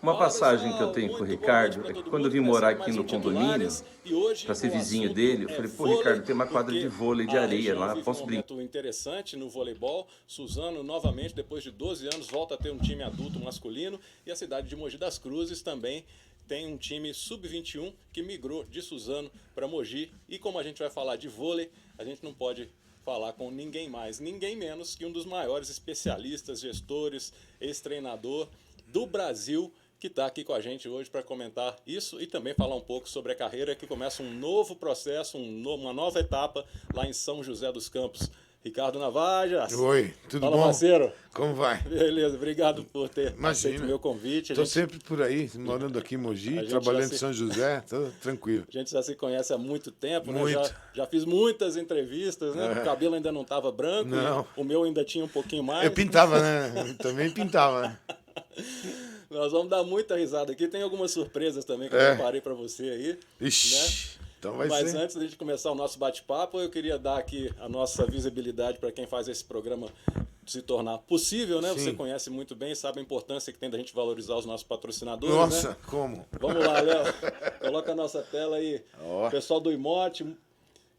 Uma Fala passagem que eu pessoal, tenho com o muito boa noite Ricardo para é que todo quando eu mundo. vim morar Começando aqui mais um no condomínio, Titulares e hoje para ser o vizinho assunto dele, eu é falei, pô, vôlei, Ricardo, tem uma quadra de porque vôlei de a areia região lá, vive um posso brincar? momento interessante no voleibol. Suzano, novamente, depois de 12 anos, volta a ter um time adulto masculino e a cidade de Mogi das Cruzes também tem um time sub-21 que migrou de Suzano para Mogi. E como a gente vai falar de vôlei, a gente não pode falar com ninguém mais, ninguém menos que um dos maiores especialistas, gestores, ex-treinador do Brasil, que está aqui com a gente hoje para comentar isso e também falar um pouco sobre a carreira que começa um novo processo, uma nova etapa lá em São José dos Campos. Ricardo Navajas. Oi, tudo Fala, bom? parceiro. Como vai? Beleza, obrigado por ter aceito o Imagina. meu convite. Estou sempre por aí, morando aqui em Mogi, A gente já trabalhando em se, São José, tô tranquilo. a gente já se conhece há muito tempo, né? Muito. Já fiz muitas entrevistas, né? O É, cabelo ainda não estava branco e não, o meu ainda tinha um pouquinho eu mais. pintava, né? Eu também pintava, né? Nós vamos dar muita risada aqui. Tem algumas surpresas também que eu É. preparei para você aí, né? Ixi, então vai Mas ser. antes de começar o nosso bate-papo, eu queria dar aqui a nossa visibilidade para quem faz esse programa se tornar possível, né? Você Sim. conhece muito bem, sabe a importância que tem da gente valorizar os nossos patrocinadores, né? Nossa, como? Vamos lá, Léo. Coloca a nossa tela aí. Ó, Pessoal do IMOT,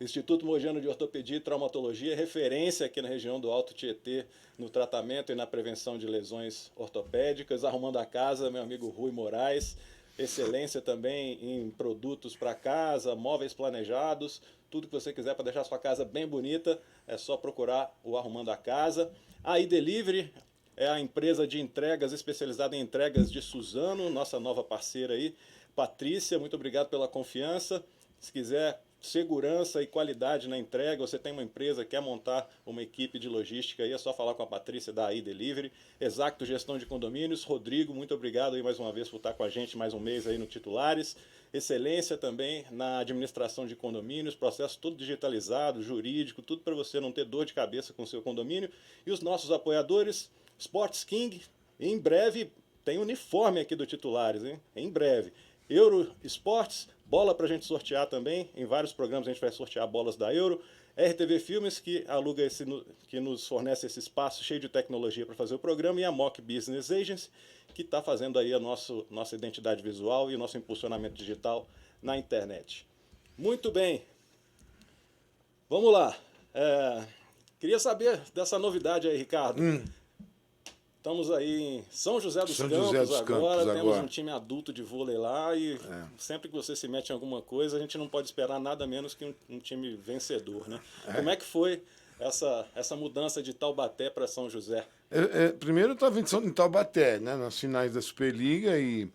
Instituto Mogiano de Ortopedia e Traumatologia, referência aqui na região do Alto Tietê no tratamento e na prevenção de lesões ortopédicas. Arrumando a casa, meu amigo Rui Moraes. Excelência também em produtos para casa, móveis planejados, tudo que você quiser para deixar a sua casa bem bonita, é só procurar o Arrumando a Casa. A iDelivery é a empresa de entregas especializada em entregas de Suzano, nossa nova parceira aí. Patrícia, muito obrigado pela confiança. Se quiser segurança e qualidade na entrega, você tem uma empresa, quer montar uma equipe de logística aí, é só falar com a Patrícia da iDelivery. Exacto Gestão de Condomínios. Rodrigo, muito obrigado aí mais uma vez por estar com a gente mais um mês aí no Titulares. Excelência também na administração de condomínios, processo todo digitalizado, jurídico, tudo para você não ter dor de cabeça com o seu condomínio. E os nossos apoiadores, Sports King, em breve tem uniforme aqui do Titulares, hein? Em breve. Euro Esportes, bola para a gente sortear também. Em vários programas a gente vai sortear bolas da Euro. RTV Filmes, que aluga que nos fornece esse espaço cheio de tecnologia para fazer o programa. E a Mock Business Agency, que está fazendo aí a nossa identidade visual e o nosso impulsionamento digital na internet. Muito bem, vamos lá. Queria saber dessa novidade aí, Ricardo. Estamos aí em São José dos São Campos José dos agora, Campos temos agora. um time adulto de vôlei lá e sempre que você se mete em alguma coisa, a gente não pode esperar nada menos que um time vencedor, né? Como é que foi essa mudança de Taubaté para São José? Primeiro eu estava em Taubaté, né? Nas finais da Superliga e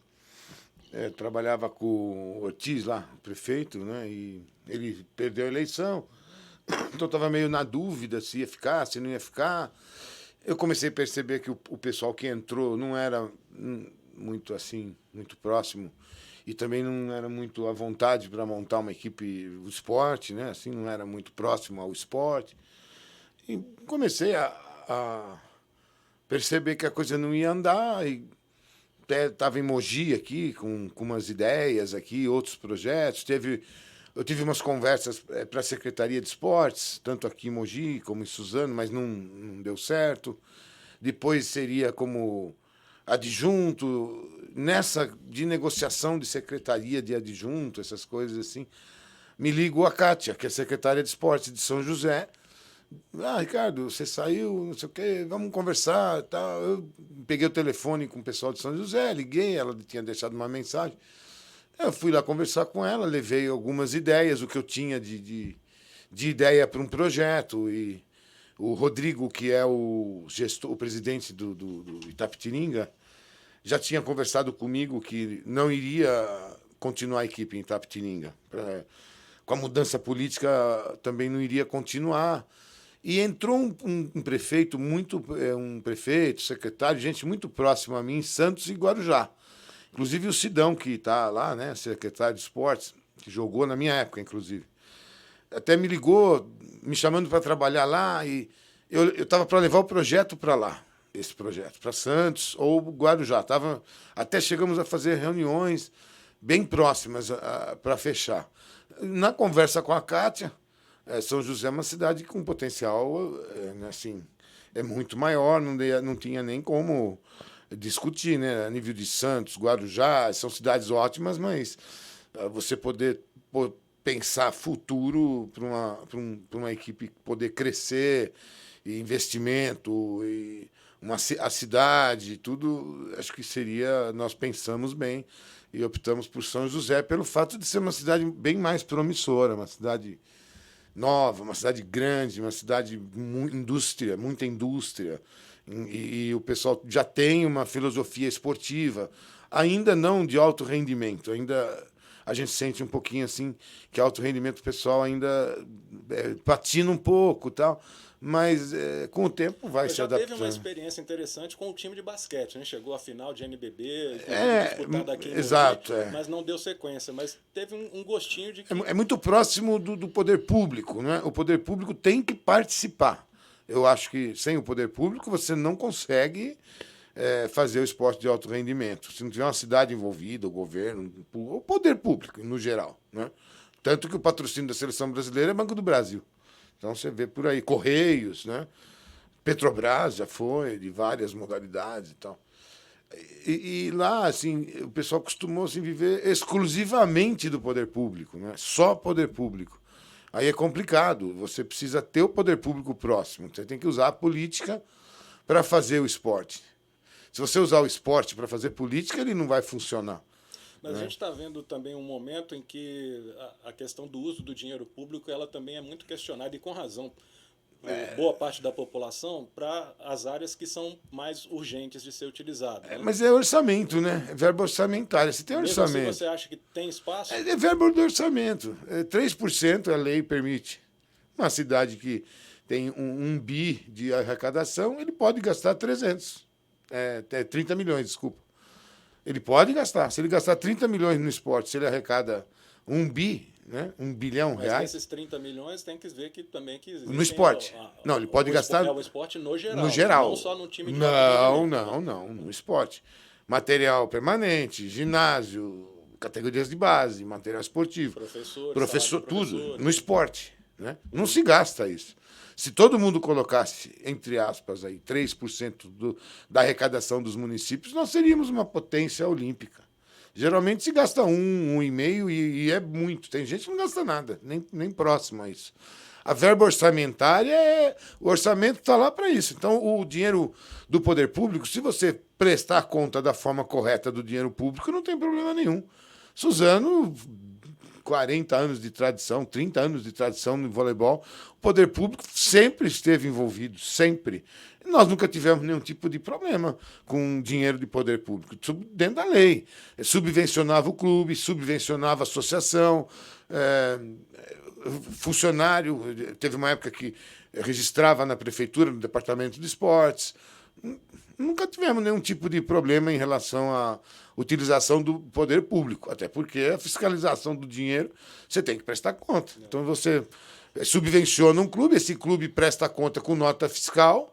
trabalhava com o Ortiz lá, o prefeito, né? E ele perdeu a eleição. Então eu estava meio na dúvida se ia ficar, se não ia ficar. Eu comecei a perceber que o pessoal que entrou não era muito assim, muito próximo e também não era muito à vontade para montar uma equipe do esporte, né? Assim, não era muito próximo ao esporte. E comecei a perceber que a coisa não ia andar e até estava em Mogi aqui com umas ideias aqui, outros projetos. Eu tive umas conversas para a Secretaria de Esportes, tanto aqui em Mogi como em Suzano, mas não deu certo. Depois seria como adjunto, nessa de negociação de secretaria de adjunto, essas coisas assim. Me ligou a Kátia, que é secretária de Esportes de São José. Ah, Ricardo, você saiu, não sei o quê, vamos conversar. Tal. Eu peguei o telefone com o pessoal de São José, liguei, ela tinha deixado uma mensagem. Eu fui lá conversar com ela, levei algumas ideias, o que eu tinha de ideia para um projeto. E o Rodrigo, que é o presidente do Itapetininga, já tinha conversado comigo que não iria continuar a equipe em Itapetininga. Com a mudança política também não iria continuar. E entrou um prefeito, um prefeito, secretário, gente muito próxima a mim, em Santos e Guarujá. Inclusive o Sidão, que está lá, né, secretário de esportes, que jogou na minha época, inclusive. Até me ligou, me chamando para trabalhar lá, e eu estava para levar o projeto para lá, esse projeto, para Santos ou Guarujá. Até chegamos a fazer reuniões bem próximas para fechar. Na conversa com a Kátia, São José é uma cidade com potencial, assim, é muito maior, não tinha nem como discutir, né? A nível de Santos, Guarujá, são cidades ótimas, mas você poder pensar futuro para uma equipe poder crescer, e investimento, e a cidade, tudo, acho que seria. Nós pensamos bem e optamos por São José pelo fato de ser uma cidade bem mais promissora, uma cidade nova, uma cidade grande, uma cidade indústria, muita indústria. E o pessoal já tem uma filosofia esportiva, ainda não de alto rendimento, ainda a gente sente um pouquinho assim que alto rendimento pessoal ainda patina um pouco, tal, mas com o tempo vai se adaptando. Teve uma experiência interessante com o time de basquete, né? Chegou à final de NBB, disputado aqui no exato, Rio, mas não deu sequência, mas teve um gostinho de que... É muito próximo do poder público, né? O poder público tem que participar. Eu acho que sem o poder público você não consegue fazer o esporte de alto rendimento. Se não tiver uma cidade envolvida, o governo, o poder público, no geral. Né? Tanto que o patrocínio da seleção brasileira é Banco do Brasil. Então você vê por aí, Correios, né? Petrobras já foi, de várias modalidades e tal. E lá, assim, o pessoal costumou assim, viver exclusivamente do poder público, né? Só poder público. Aí é complicado, você precisa ter o poder público próximo, você tem que usar a política para fazer o esporte. Se você usar o esporte para fazer política, ele não vai funcionar. Mas a gente está vendo também um momento em que a questão do uso do dinheiro público ela também é muito questionada, e com razão, por boa parte da população, para as áreas que são mais urgentes de ser utilizadas. Né? Mas é orçamento, né? É verba orçamentária. Se tem Mesmo orçamento. assim, você acha que tem espaço? É verba do orçamento. 3% a lei permite. Uma cidade que tem um bi de arrecadação, ele pode gastar 30 milhões, desculpa. Ele pode gastar. Se ele gastar 30 milhões no esporte, se ele arrecada 1 bi, né? 1 bilhão Mas reais. esses 30 milhões tem que ver que também que No esporte. Não, ele pode gastar. O esporte no geral. No geral. Não só no time de Não. No esporte. Material permanente, ginásio, categorias de base, material esportivo. Professor, tudo. No esporte. Né? Não se gasta isso. Se todo mundo colocasse, entre aspas, aí, 3% da arrecadação dos municípios, nós seríamos uma potência olímpica. Geralmente se gasta 1,5 e é muito. Tem gente que não gasta nada, nem próximo a isso. A verba orçamentária, o orçamento está lá para isso. Então, o dinheiro do poder público, se você prestar conta da forma correta do dinheiro público, não tem problema nenhum. Suzano, 40 anos de tradição, 30 anos de tradição no voleibol, o poder público sempre esteve envolvido, sempre. Nós nunca tivemos nenhum tipo de problema com dinheiro de poder público, dentro da lei. Subvencionava o clube, subvencionava a associação, funcionário. Teve uma época que registrava na prefeitura, no departamento de esportes. Nunca tivemos nenhum tipo de problema em relação à utilização do poder público, até porque a fiscalização do dinheiro você tem que prestar conta. Então você subvenciona um clube, esse clube presta conta com nota fiscal,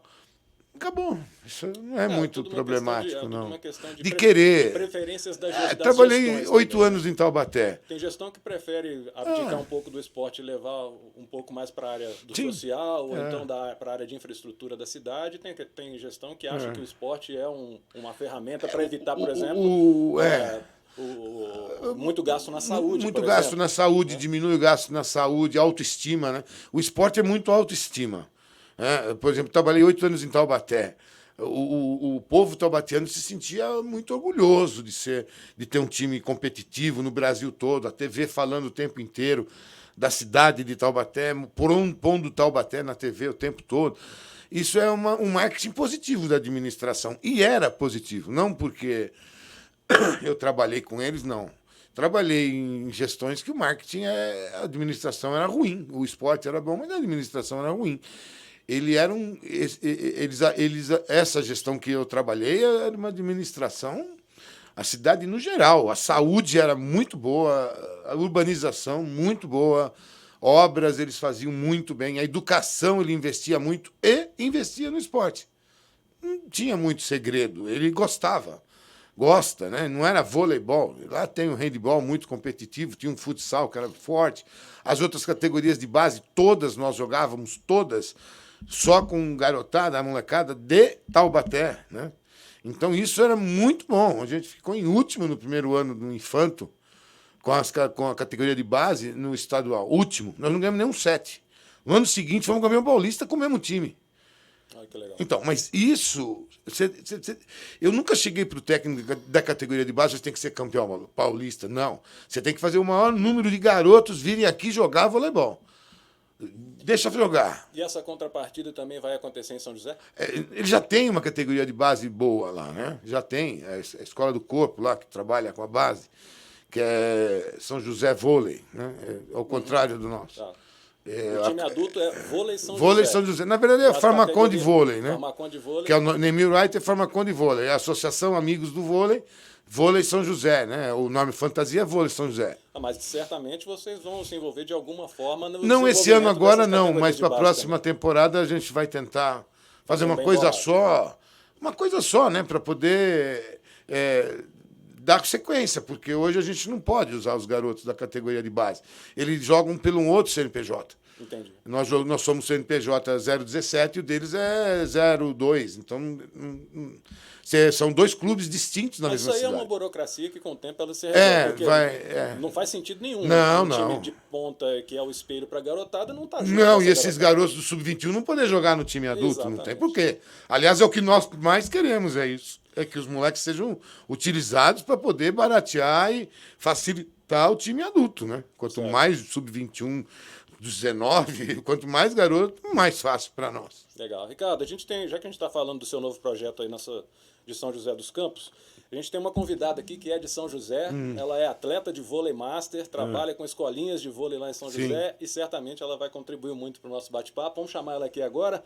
acabou. Isso não é muito problemático, não. De querer. De preferências das trabalhei 8 anos em Taubaté. Tem gestão que prefere abdicar um pouco do esporte e levar um pouco mais para a área do social, ou então para a área de infraestrutura da cidade. Tem gestão que acha que o esporte é uma ferramenta para evitar, por exemplo, muito gasto na saúde. Muito gasto na saúde, diminui o gasto na saúde, autoestima. Né? O esporte é muito autoestima. Por exemplo, trabalhei 8 anos em Taubaté. O povo taubateano se sentia muito orgulhoso de ter um time competitivo no Brasil todo, a TV falando o tempo inteiro da cidade de Taubaté, pondo Taubaté na TV o tempo todo. Isso é um marketing positivo da administração. E era positivo, não porque eu trabalhei com eles, não. Trabalhei em gestões que o marketing, a administração era ruim. O esporte era bom, mas a administração era ruim. Essa gestão que eu trabalhei era uma administração, a cidade no geral, a saúde era muito boa, a urbanização muito boa, obras eles faziam muito bem, a educação ele investia muito e investia no esporte. Não tinha muito segredo, ele gosta, né? Não era voleibol, lá tem um handebol muito competitivo, tinha um futsal que era forte, as outras categorias de base, todas nós jogávamos, todas, só com garotada, a molecada de Taubaté, né? Então, isso era muito bom. A gente ficou em último no primeiro ano do Infanto, com a categoria de base no estadual. Último. Nós não ganhamos nenhum set. No ano seguinte, fomos campeão paulista com o mesmo time. Olha que legal. Então, mas isso... eu nunca cheguei para o técnico da categoria de base, você tem que ser campeão paulista. Não. Você tem que fazer o maior número de garotos virem aqui jogar voleibol. Deixa jogar. E essa contrapartida também vai acontecer em São José? Ele já tem uma categoria de base boa lá, né? Já tem. A Escola do Corpo lá, que trabalha com a base, que é São José Vôlei, né? É ao contrário do nosso. Tá. O time adulto é Vôlei São José. Vôlei São José. Na verdade, é Farmacon de Vôlei, né? Farmacon de Vôlei. Que é o Nemir Wright, é Farmacon de Vôlei. É a Associação Amigos do Vôlei, Vôlei São José, né? O nome fantasia é Vôlei São José. Mas certamente vocês vão se envolver de alguma forma no Não, esse ano agora não, mas para a base próxima temporada a gente vai tentar fazer uma coisa bolado. só. Uma coisa só, né? Para poder dar sequência, porque hoje a gente não pode usar os garotos da categoria de base. Eles jogam pelo um outro CNPJ. Entendi. Nós somos CNPJ 017 e o deles é 02. Então, são dois clubes distintos na Mas mesma isso aí cidade. é uma burocracia que com o tempo ela se resolve. Não faz sentido nenhum. Não, um não. time de ponta que é o espelho para a garotada não está junto. Não, e esses garotos do Sub-21 não poder jogar no time adulto. Exatamente. Não tem porquê. Aliás, é o que nós mais queremos, é isso. É que os moleques sejam utilizados para poder baratear e facilitar o time adulto, né? Quanto certo. Mais Sub-21, 19, quanto mais garoto, mais fácil para nós. Legal. Ricardo, já que a gente está falando do seu novo projeto aí de São José dos Campos, a gente tem uma convidada aqui que é de São José, ela é atleta de vôlei master, trabalha com escolinhas de vôlei lá em São José e certamente ela vai contribuir muito para o nosso bate-papo. Vamos chamar ela aqui agora.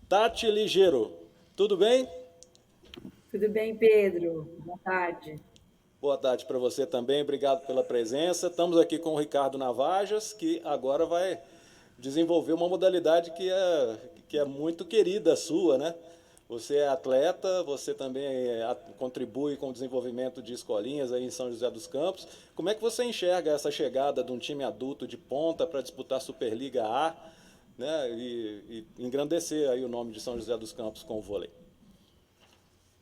Tati Ligeiro, tudo bem? Tudo bem, Pedro? Boa tarde. Boa tarde para você também, obrigado pela presença. Estamos aqui com o Ricardo Navajas, que agora vai desenvolver uma modalidade que é muito querida sua, né? Você é atleta, você também contribui com o desenvolvimento de escolinhas aí em São José dos Campos. Como é que você enxerga essa chegada de um time adulto de ponta para disputar a Superliga A, né? E engrandecer aí o nome de São José dos Campos com o vôlei?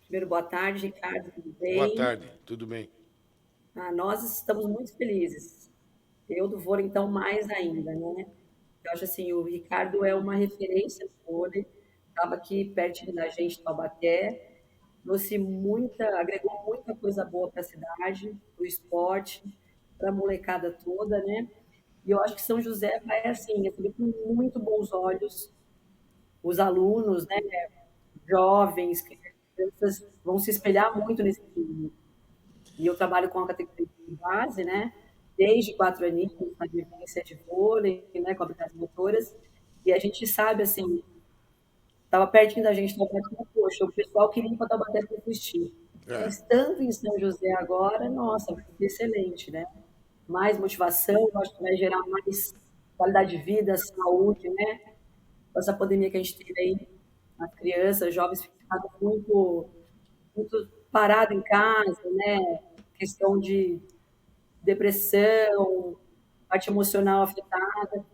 Primeiro, boa tarde, Ricardo, tudo bem? Boa tarde, tudo bem. Nós estamos muito felizes. Eu do vôlei, então, mais ainda, né? Eu acho assim, o Ricardo é uma referência no vôlei, estava aqui perto da gente, Taubaté, agregou muita coisa boa para a cidade, para o esporte, para a molecada toda, né? E eu acho que São José vai, assim, receber com muito bons olhos os alunos, né? Jovens, crianças vão se espelhar muito nesse time. E eu trabalho com a categoria de base, né? Desde 4 aninhos, na vivência de vôlei, né? Com habilidades motoras. E a gente sabe, assim, estava pertinho da gente, poxa, o pessoal queria ir para Taubaté para assistir. Mas tanto em São José agora, nossa, vai ser excelente, né? Mais motivação, acho que vai gerar mais qualidade de vida, saúde, né? Com essa pandemia que a gente teve aí, as crianças, jovens ficaram muito parados em casa, né? Questão de depressão, parte emocional afetada,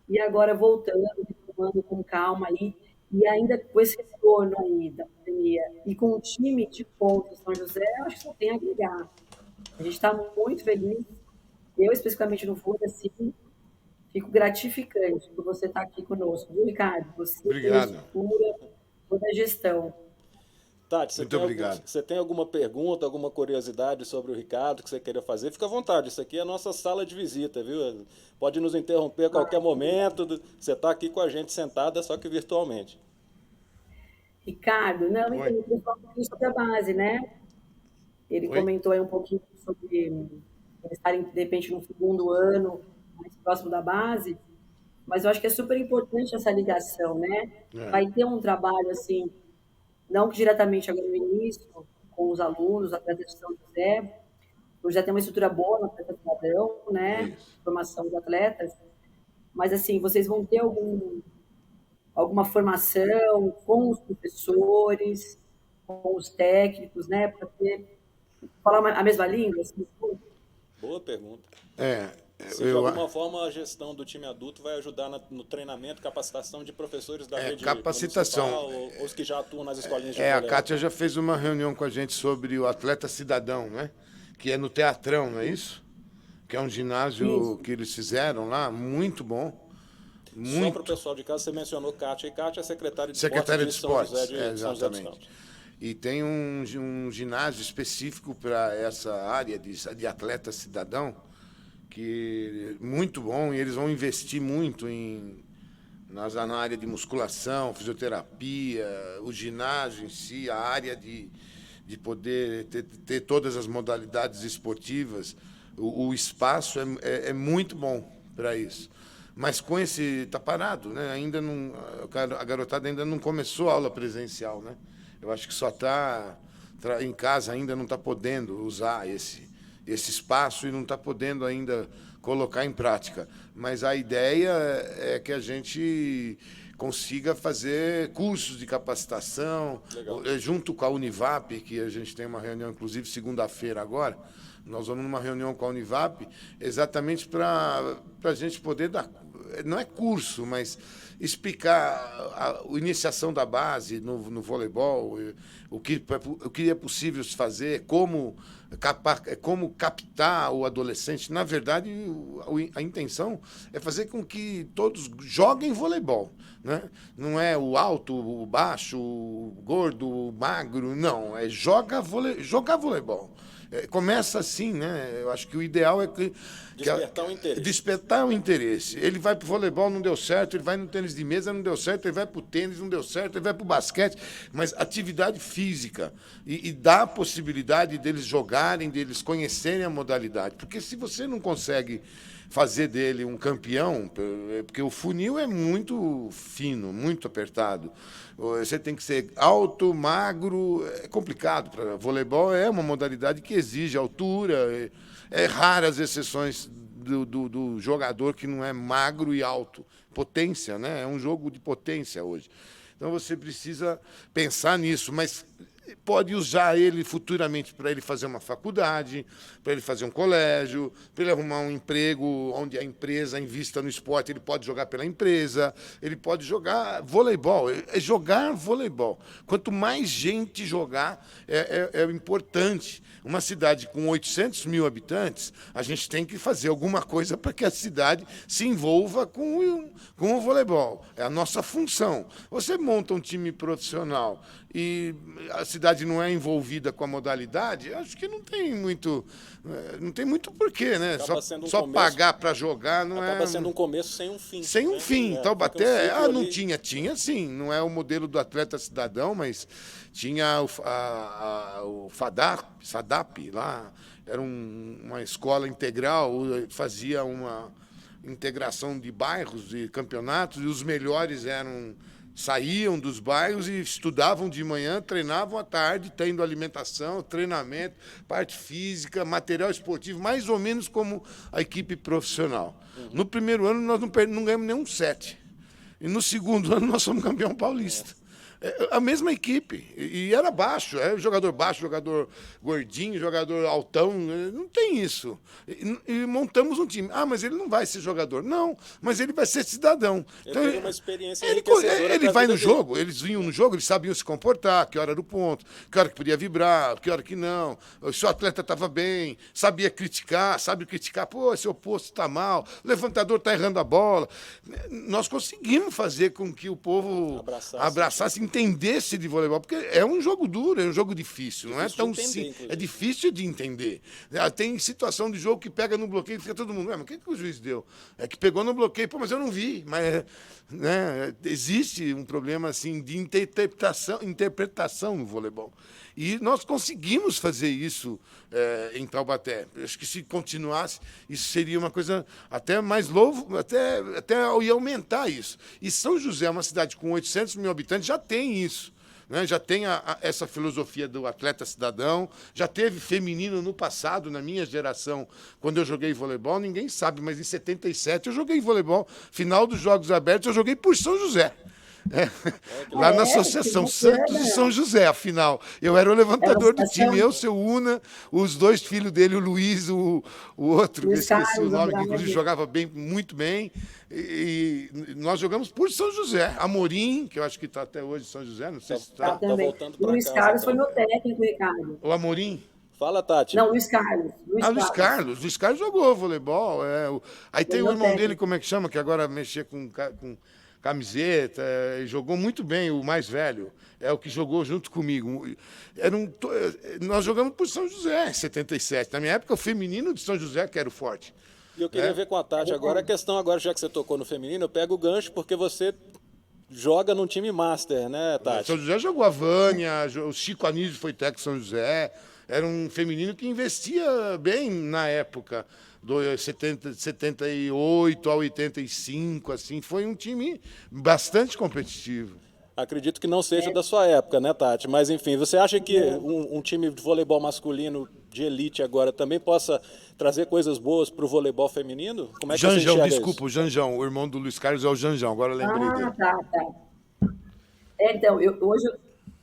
e agora voltando, retomando com calma aí, e ainda com esse retorno aí da pandemia, e com o time de ponta em São José, eu acho que só tem a agregar. A gente está muito feliz, eu especificamente no vôlei, assim, fico gratificante por você estar aqui conosco, viu, Ricardo? Você obrigado. Estrutura, toda a gestão. Tati, obrigado. Você tem alguma pergunta, alguma curiosidade sobre o Ricardo que você queira fazer? Fica à vontade, isso aqui é a nossa sala de visita, viu? Pode nos interromper a qualquer momento, você está aqui com a gente sentada, só que virtualmente. Ricardo, não, então, eu queria falar um pouquinho sobre a base, né? Ele comentou aí um pouquinho sobre eles estarem, de repente, no segundo ano, mais próximo da base, mas eu acho que é super importante essa ligação, né? Vai ter um trabalho, assim, não diretamente agora no início, com os alunos, atletas de São José, já tem uma estrutura boa no Atleta Cidadão, né? Formação de atletas, mas, assim, vocês vão ter alguma formação com os professores, com os técnicos, né? Para falar a mesma língua? Assim, boa pergunta. Se de alguma forma a gestão do time adulto vai ajudar no treinamento, capacitação de professores da rede capacitação. municipal ou os que já atuam nas escolinhas de A voleibol. Kátia já fez uma reunião com a gente sobre o atleta cidadão, né? Que é no Teatrão, não é isso? Que é um ginásio que eles fizeram lá, muito bom. Só para o pessoal de casa, você mencionou Kátia, e Kátia é secretária de Secretária de Esportes Esportes, de São José dos exatamente. Campos. E tem um ginásio específico para essa área de atleta cidadão, que é muito bom, e eles vão investir muito na área de musculação, fisioterapia, o ginásio em si, a área de poder ter todas as modalidades esportivas. O espaço é muito bom para isso. Mas com esse... Está parado, né? Ainda não, a garotada ainda não começou a aula presencial, né? Eu acho que só está em casa, ainda não está podendo usar esse espaço e não está podendo ainda colocar em prática. Mas a ideia é que a gente consiga fazer cursos de capacitação, junto com a Univap, que a gente tem uma reunião, inclusive, segunda-feira agora. Nós vamos numa reunião com a Univap exatamente para a gente poder dar... Não é curso, mas explicar a iniciação da base no voleibol, o que é possível se fazer, como captar o adolescente. Na verdade, a intenção é fazer com que todos joguem voleibol, né? Não é o alto, o baixo, o gordo, o magro, não. É jogar voleibol. Começa assim, né? Eu acho que o ideal é que despertar o interesse. Despertar o interesse. Ele vai para o voleibol, não deu certo, ele vai no tênis de mesa, não deu certo, ele vai para o tênis, não deu certo, ele vai para o basquete, mas atividade física e dá a possibilidade deles jogarem, deles conhecerem a modalidade. Porque se você não consegue fazer dele um campeão, porque o funil é muito fino, muito apertado. Você tem que ser alto, magro, é complicado. Para voleibol é uma modalidade que exige altura, é raras exceções do jogador que não é magro e alto. Potência, né? É um jogo de potência hoje. Então você precisa pensar nisso, mas pode usar ele futuramente para ele fazer uma faculdade, para ele fazer um colégio, para ele arrumar um emprego onde a empresa invista no esporte, ele pode jogar pela empresa, ele pode jogar voleibol, é jogar voleibol. Quanto mais gente jogar, é importante. Uma cidade com 800 mil habitantes, a gente tem que fazer alguma coisa para que a cidade se envolva com o voleibol. É a nossa função. Você monta um time profissional e a cidade não é envolvida com a modalidade, acho que não tem muito porquê, né? Só pagar para jogar não acaba sendo um começo sem um fim. Sem um fim. Taubaté, não tinha sim. Não é o modelo do atleta cidadão, mas tinha o FADAP lá, era uma escola integral, fazia uma integração de bairros e campeonatos, e os melhores saíam dos bairros e estudavam de manhã, treinavam à tarde, tendo alimentação, treinamento, parte física, material esportivo, mais ou menos como a equipe profissional. No primeiro ano, nós não ganhamos nenhum set. E no segundo ano, nós somos campeão paulista. A mesma equipe. E era baixo. Jogador baixo, jogador gordinho, jogador altão. Não tem isso. E montamos um time. Mas ele não vai ser jogador. Não, mas ele vai ser cidadão. Ele teve uma experiência ele vai no jogo, eles vinham no jogo, eles sabiam se comportar, que hora era o ponto, que hora que podia vibrar, que hora que não. Se o atleta estava bem, sabia criticar, pô, esse oposto está mal, o levantador está errando a bola. Nós conseguimos fazer com que o povo abraçasse, entendesse de voleibol, porque é um jogo duro, é um jogo difícil, não é tão simples. É difícil de entender. Tem situação de jogo que pega no bloqueio e fica todo mundo, mas o que o juiz deu? É que pegou no bloqueio, pô, mas eu não vi. Mas, né, existe um problema assim de interpretação no voleibol. E nós conseguimos fazer isso em Taubaté. Acho que se continuasse, isso seria uma coisa até mais louvo, até ia aumentar isso. E São José, uma cidade com 800 mil habitantes, já tem isso. Né? Já tem essa filosofia do atleta cidadão, já teve feminino no passado, na minha geração, quando eu joguei voleibol, ninguém sabe, mas em 77 eu joguei voleibol, final dos Jogos Abertos eu joguei por São José. Que Lá na legal. Que Associação Santos e São bacana. José, afinal. Eu era o É uma levantador do time, associação? eu, seu Una, os dois filhos dele, o Luiz, o outro, que eu Luiz esqueci o Carlos nome, que inclusive Andrade. jogava bem, muito bem. E nós jogamos por São José. Amorim, que eu acho que está até hoje em São José, não sei Tá, se Tá está. tá também. voltando O para Luiz casa, Carlos foi então. meu técnico, Ricardo. O Amorim. Fala, Tati. Não, Luiz Carlos. Ah, Luiz Carlos. Luiz Carlos jogou voleibol. Aí Foi tem o meu irmão dele, técnico. como é que chama, que agora mexia com camiseta, e jogou muito bem, o mais velho. É o que jogou junto comigo. Nós jogamos por São José em 77. Na minha época, o feminino de São José que era o forte. E eu queria Né? ver com a É Tati agora a verdade. questão, agora já que você tocou no feminino, eu pego o gancho porque você joga num time master, né, São Tati? José jogou a Vânia, o Chico Anísio foi técnico de São José. Era um feminino que investia bem na época, do 78 a 85, assim. Foi um time bastante competitivo. Acredito que não seja da sua época, né, Tati? Mas enfim, você acha que Não. um time de voleibol masculino de elite agora também possa trazer coisas boas para o voleibol feminino? Como é que você Janjão, enxerga desculpa, isso? o Janjão, o irmão do Luiz Carlos é o Janjão, agora eu lembrei Ah, dele. tá, tá. Então,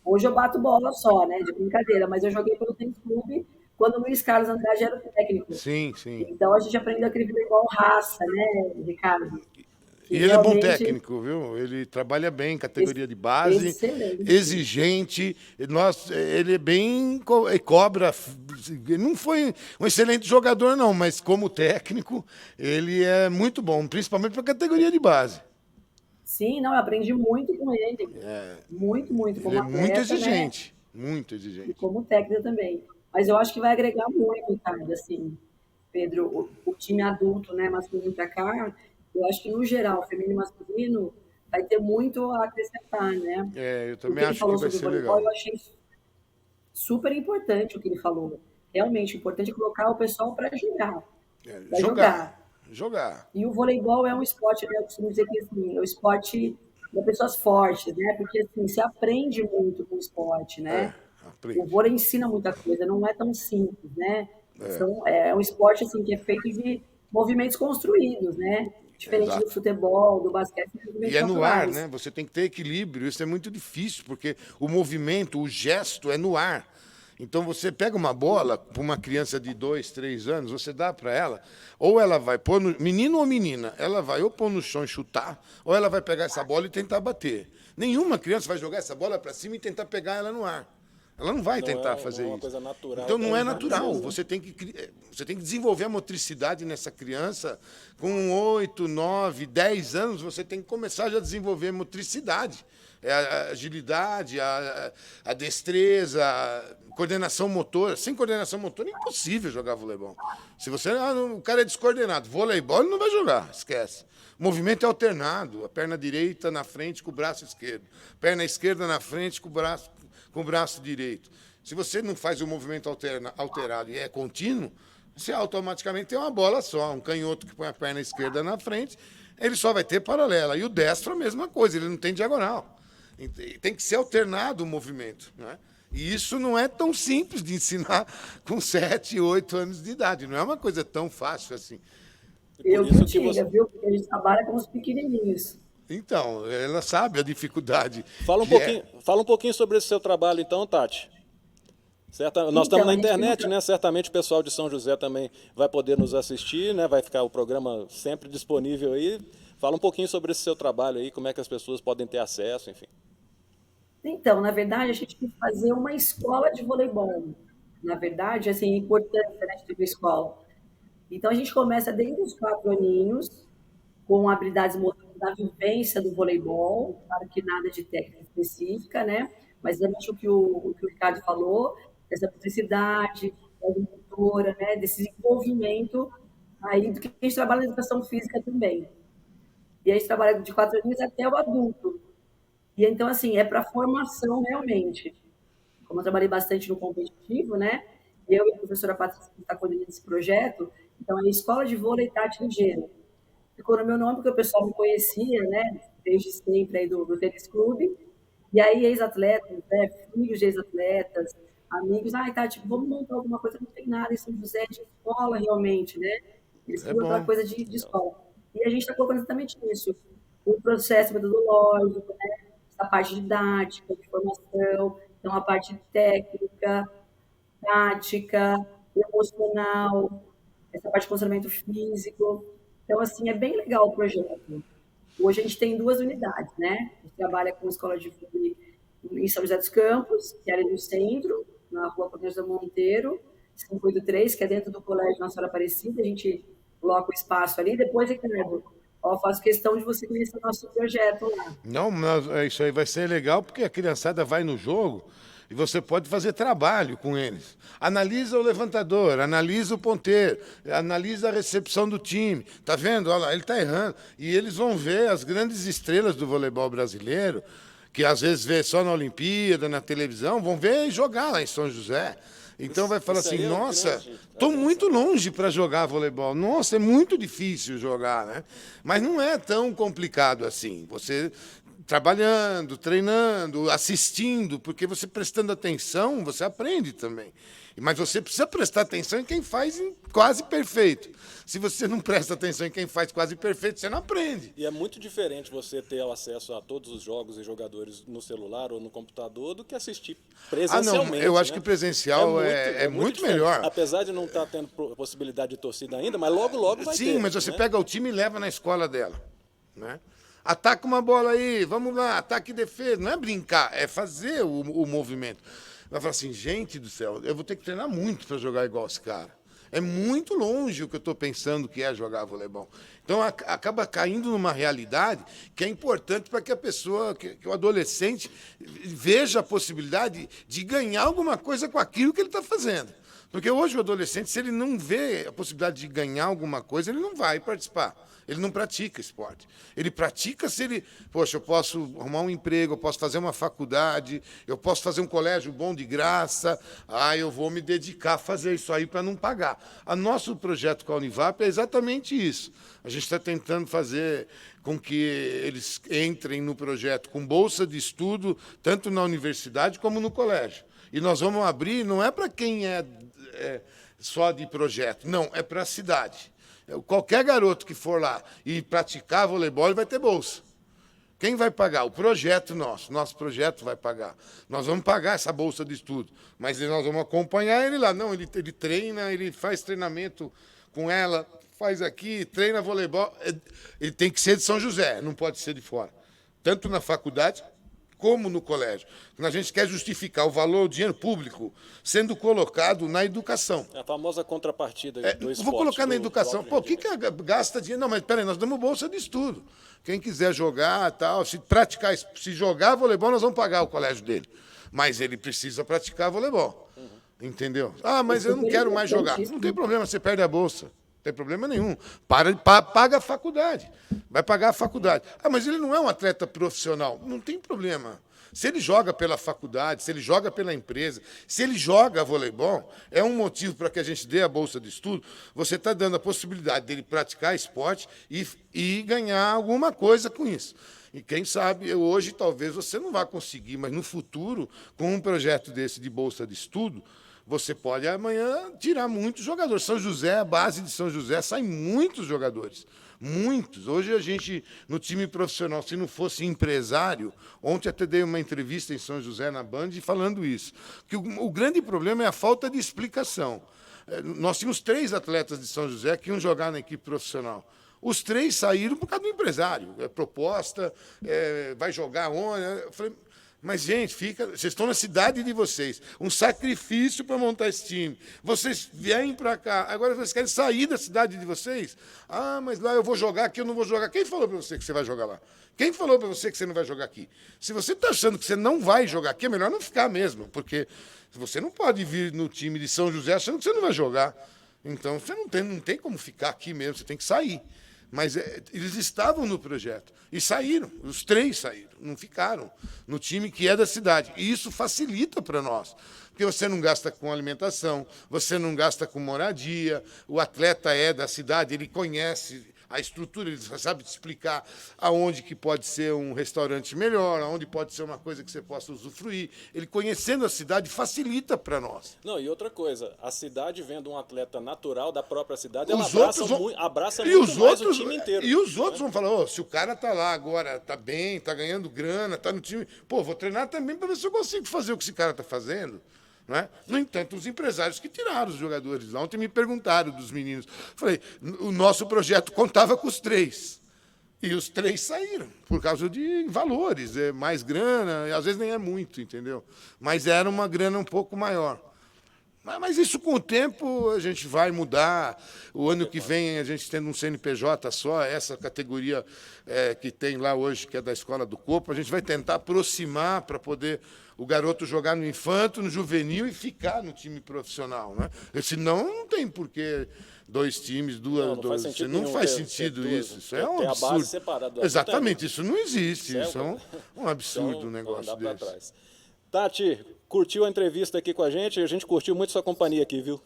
hoje eu bato bola só, né, de brincadeira, mas eu joguei pelo tênis clube quando o Luiz Carlos Andrade era o técnico. Sim, sim. Então a gente aprendeu aquele voleibol raça, né, Ricardo? Que E ele é bom realmente técnico, viu? Ele trabalha bem, ex- categoria de base, excelente. exigente. Ele é bem cobra. Ele não foi um excelente jogador, não, mas como técnico, ele é muito bom, principalmente para a categoria de base. Sim, não, eu aprendi muito com ele. Muito, muito, Ele como é muito atleta, né? exigente, muito E exigente. como técnica também. Mas eu acho que vai agregar muito, Ricardo, assim, Pedro, o time adulto, né, masculino para cá, eu acho que no geral, feminino e masculino, vai ter muito a acrescentar, né? É, eu O também que ele acho que falou vai sobre o ser voleibol, legal. eu achei super importante o que ele falou. Realmente, o importante é colocar o pessoal para jogar, para Jogar, jogar. jogar. E o voleibol é um esporte, né, eu costumo dizer que assim, é um esporte para pessoas fortes, né? Porque assim, se aprende muito com o esporte, É, né? O aprende. vôlei ensina muita coisa, não é tão simples, né? É um esporte assim que é feito de movimentos construídos, né? Diferente do Exato. futebol, do basquete, são E movimentos é no ar, né? naturais. Você tem que ter equilíbrio. Isso é muito difícil, porque o movimento, o gesto é no ar. Então você pega uma bola para uma criança de 2, 3 anos, você dá para ela, ou ela vai pôr no, menino ou menina, ela vai ou pôr no chão e chutar, ou ela vai pegar essa bola e tentar bater. Nenhuma criança vai jogar essa bola para cima e tentar pegar ela no ar. Ela não vai tentar Não fazer é uma isso. coisa natural Então não é dela, né? natural. Você tem que desenvolver a motricidade nessa criança. Com 8, 9, 10 anos, você tem que começar já a desenvolver motricidade. A agilidade, a destreza, a coordenação motora. Sem coordenação motora é impossível jogar voleibol. Se você. O cara é descoordenado. Voleibol ele não vai jogar, esquece. O movimento é alternado. A perna direita na frente com o braço esquerdo. Perna esquerda na frente com o braço direito. Se você não faz o movimento alterado e é contínuo, você automaticamente tem uma bola só. Um canhoto que põe a perna esquerda na frente, ele só vai ter paralela. E o destro a mesma coisa, ele não tem diagonal. Tem que ser alternado o movimento. Né? E isso não é tão simples de ensinar com 7, 8 anos de idade. Não é uma coisa tão fácil assim. E por Eu que isso o que você. diga, viu? Porque a gente trabalha com os pequenininhos. Então, ela sabe a dificuldade Fala que é. fala um pouquinho sobre esse seu trabalho, então, Tati. Nós estamos Então, na a gente tem internet, né? Certamente o pessoal de São José também vai poder nos assistir, né? Vai ficar o programa sempre disponível aí. Fala um pouquinho sobre esse seu trabalho aí, como é que as pessoas podem ter acesso, enfim. Então, na verdade, a gente tem que fazer uma escola de voleibol. Na verdade, assim, a importância, né, de ter uma escola. Então, a gente começa desde os 4 aninhos, com habilidades motoras da vivência do voleibol, claro que nada de técnica específica, né? Mas exatamente o que o Ricardo falou, dessa motricidade, da motora, né? Desse desenvolvimento aí do que a gente trabalha na educação física também. E aí a gente trabalha de 4 aninhos até o adulto. E então, assim, é para formação realmente. Como eu trabalhei bastante no competitivo, né? Eu e a professora Patrícia que está coordenando esse projeto, então é a Escola de Vôlei Tati Ligeiro. Ficou no meu nome porque o pessoal me conhecia, né? Desde sempre aí do tênis clube. E aí, ex-atletas, né? Filhos de ex-atletas, amigos, ai, Tati, vamos montar alguma coisa, não tem nada em São José de escola realmente, né? Eles É queriam aquela bom. coisa de escola. E a gente está colocando exatamente isso. O processo metodológico, né? a parte didática, de formação, então a parte técnica, prática, emocional, essa parte de condicionamento físico. Então, assim, é bem legal o projeto. Hoje a gente tem 2 unidades, né? A gente trabalha com escola de vôlei em São José dos Campos, que é ali no centro, na rua Coronel Monteiro, 583, que é dentro do Colégio Nossa Senhora Aparecida. A gente coloca o espaço ali. Depois, Ricardo, ó, faço questão de você conhecer o nosso projeto lá. Não, isso aí vai ser legal porque a criançada vai no jogo e você pode fazer trabalho com eles. Analisa o levantador, analisa o ponteiro, analisa a recepção do time. Tá vendo? Olha lá, ele está errando. E eles vão ver as grandes estrelas do voleibol brasileiro, que às vezes vê só na Olimpíada, na televisão, vão ver jogar lá em São José. Então vai falar assim, nossa, estou muito longe para jogar voleibol. Nossa, é muito difícil jogar, né? Mas não é tão complicado assim. Você trabalhando, treinando, assistindo, porque você prestando atenção, você aprende também. Mas você precisa prestar atenção em quem faz quase perfeito. Se você não presta atenção em quem faz quase perfeito, você não aprende. E é muito diferente você ter acesso a todos os jogos e jogadores no celular ou no computador do que assistir presencialmente. Não, eu acho que presencial é muito melhor. Apesar de não estar tendo possibilidade de torcida ainda, mas logo vai ter. Sim, mas você pega o time e leva na escola dela, né? Ataca uma bola aí, vamos lá, ataque e defesa. Não é brincar, é fazer o movimento. Vai falar assim, gente do céu, eu vou ter que treinar muito para jogar igual esse cara. É muito longe o que eu estou pensando que é jogar voleibol. Então, acaba caindo numa realidade que é importante para que a pessoa, que o adolescente, veja a possibilidade de ganhar alguma coisa com aquilo que ele está fazendo. Porque hoje o adolescente, se ele não vê a possibilidade de ganhar alguma coisa, ele não vai participar. Ele não pratica esporte. Ele pratica se ele... Poxa, eu posso arrumar um emprego, eu posso fazer uma faculdade, eu posso fazer um colégio bom de graça, eu vou me dedicar a fazer isso aí para não pagar. O nosso projeto com a Univap é exatamente isso. A gente está tentando fazer com que eles entrem no projeto com bolsa de estudo, tanto na universidade como no colégio. E nós vamos abrir, não é para quem é só de projeto, não, é para a cidade. Qualquer garoto que for lá e praticar voleibol, ele vai ter bolsa. Quem vai pagar? O projeto nosso projeto vai pagar. Nós vamos pagar essa bolsa de estudo, mas nós vamos acompanhar ele lá. Não, ele treina, ele faz treinamento com ela, faz aqui, treina voleibol. Ele tem que ser de São José, não pode ser de fora. Tanto na faculdade como no colégio. A gente quer justificar o valor, o dinheiro público, sendo colocado na educação. É a famosa contrapartida do esporte. Vou colocar na educação. Pô, o que gasta dinheiro? Não, mas peraí, nós damos bolsa de estudo. Quem quiser jogar, tal, se praticar, se jogar voleibol, nós vamos pagar o colégio dele. Mas ele precisa praticar voleibol. Entendeu? Mas eu não quero mais jogar. Não tem problema, você perde a bolsa. Não tem problema nenhum. Paga a faculdade. Vai pagar a faculdade. Mas ele não é um atleta profissional. Não tem problema. Se ele joga pela faculdade, se ele joga pela empresa, se ele joga voleibol, é um motivo para que a gente dê a bolsa de estudo. Você está dando a possibilidade dele praticar esporte e ganhar alguma coisa com isso. E quem sabe, hoje talvez você não vá conseguir, mas no futuro, com um projeto desse de bolsa de estudo, você pode amanhã tirar muitos jogadores. São José, a base de São José, saem muitos jogadores. Muitos. Hoje a gente, no time profissional, se não fosse empresário, ontem até dei uma entrevista em São José, na Band, falando isso. Que o grande problema é a falta de explicação. Nós tínhamos 3 atletas de São José que iam jogar na equipe profissional. Os 3 saíram por causa do empresário. Proposta, vai jogar onde? Eu falei, mas, gente, vocês estão na cidade de vocês. Um sacrifício para montar esse time. Vocês vêm para cá. Agora vocês querem sair da cidade de vocês? Mas lá eu vou jogar, aqui eu não vou jogar. Quem falou para você que você vai jogar lá? Quem falou para você que você não vai jogar aqui? Se você está achando que você não vai jogar aqui, é melhor não ficar mesmo, porque você não pode vir no time de São José achando que você não vai jogar. Então, você não tem como ficar aqui mesmo, você tem que sair. Mas eles estavam no projeto e saíram, os 3 saíram, não ficaram no time que é da cidade. E isso facilita para nós, porque você não gasta com alimentação, você não gasta com moradia, o atleta é da cidade, ele conhece a estrutura, ele sabe te explicar aonde que pode ser um restaurante melhor, aonde pode ser uma coisa que você possa usufruir. Ele conhecendo a cidade facilita para nós. Não, e outra coisa, a cidade vendo um atleta natural da própria cidade, ela Os outros abraça e muito os mais outros, o time inteiro. e os outros vão falar, se o cara tá lá agora, tá bem, tá ganhando grana, tá no time, pô, vou treinar também para ver se eu consigo fazer o que esse cara tá fazendo. Né? No entanto, os empresários que tiraram os jogadores lá, ontem me perguntaram dos meninos. Falei, o nosso projeto contava com os 3. E os 3 saíram, por causa de valores, mais grana, às vezes nem é muito, entendeu? Mas era uma grana um pouco maior. Mas isso com o tempo a gente vai mudar. O ano que vem a gente tendo um CNPJ só, essa categoria que tem lá hoje, que é da Escola do Corpo, a gente vai tentar aproximar para poder o garoto jogar no infanto, no juvenil e ficar no time profissional. Né? Senão não tem porquê 2 times, não faz sentido isso. Isso é um absurdo. A base separada. Exatamente, isso não existe. Isso é um absurdo um negócio desse. Tati, curtiu a entrevista aqui com a gente curtiu muito sua companhia aqui, viu?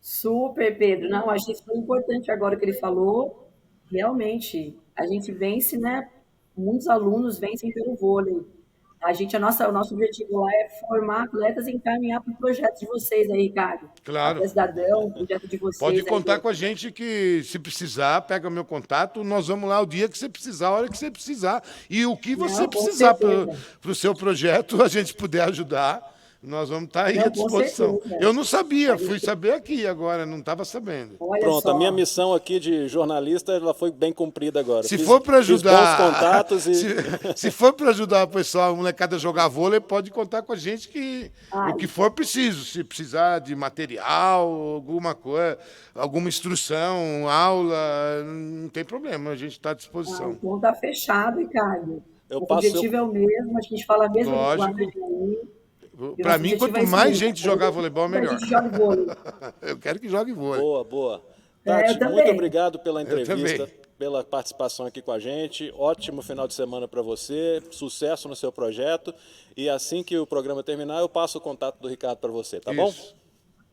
Super, Pedro. Não, achei isso foi importante agora que ele falou. Realmente, a gente vence, né? Muitos alunos vencem pelo vôlei. O nosso objetivo lá é formar atletas e encaminhar para o projeto de vocês aí, Ricardo. Claro. Até Cidadão, o projeto de vocês. Pode contar com a gente que, se precisar, pega o meu contato, nós vamos lá o dia que você precisar, a hora que você precisar. E o que você precisar para o seu projeto, a gente puder ajudar, nós vamos estar aí à disposição. Eu não sabia, fui saber aqui agora, não estava sabendo. Pronto, a minha missão aqui de jornalista, ela foi bem cumprida agora. Se for para ajudar, bons contatos se for para ajudar o pessoal, a molecada a jogar vôlei, pode contar com a gente que o que for preciso. Se precisar de material, alguma coisa, alguma instrução, aula, não tem problema, a gente está à disposição. Então está fechado, Ricardo. O objetivo é o mesmo, a gente fala a mesma linguagem aí. Para mim, quanto mais gente jogar voleibol, melhor. A gente joga vôlei. Eu quero que jogue vôlei. Boa. Tati, muito obrigado pela entrevista, pela participação aqui com a gente. Ótimo final de semana para você, sucesso no seu projeto. E assim que o programa terminar, eu passo o contato do Ricardo para você, tá bom?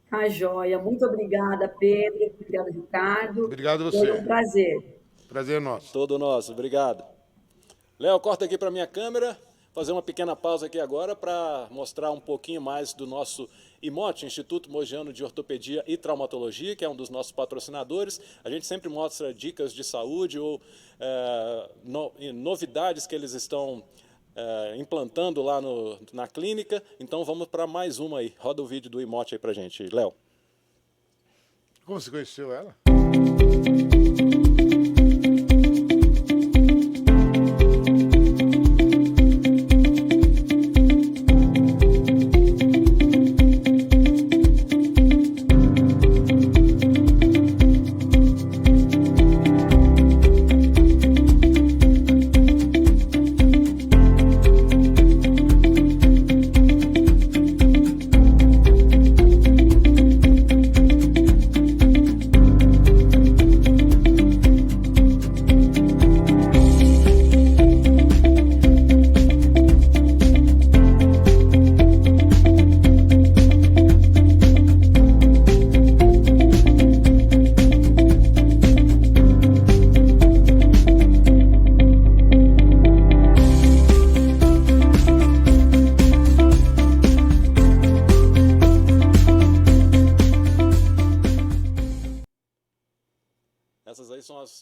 Tá joia. Muito obrigada, Pedro. Obrigada, Ricardo. Obrigado a você. Foi um prazer. Prazer é nosso. Todo nosso. Obrigado. Léo, corta aqui para minha câmera. Fazer uma pequena pausa aqui agora para mostrar um pouquinho mais do nosso IMOT, Instituto Mogiano de Ortopedia e Traumatologia, que é um dos nossos patrocinadores. A gente sempre mostra dicas de saúde ou novidades que eles estão implantando lá na clínica. Então vamos para mais uma aí. Roda o vídeo do IMOT aí para a gente, Léo. Como você conheceu ela?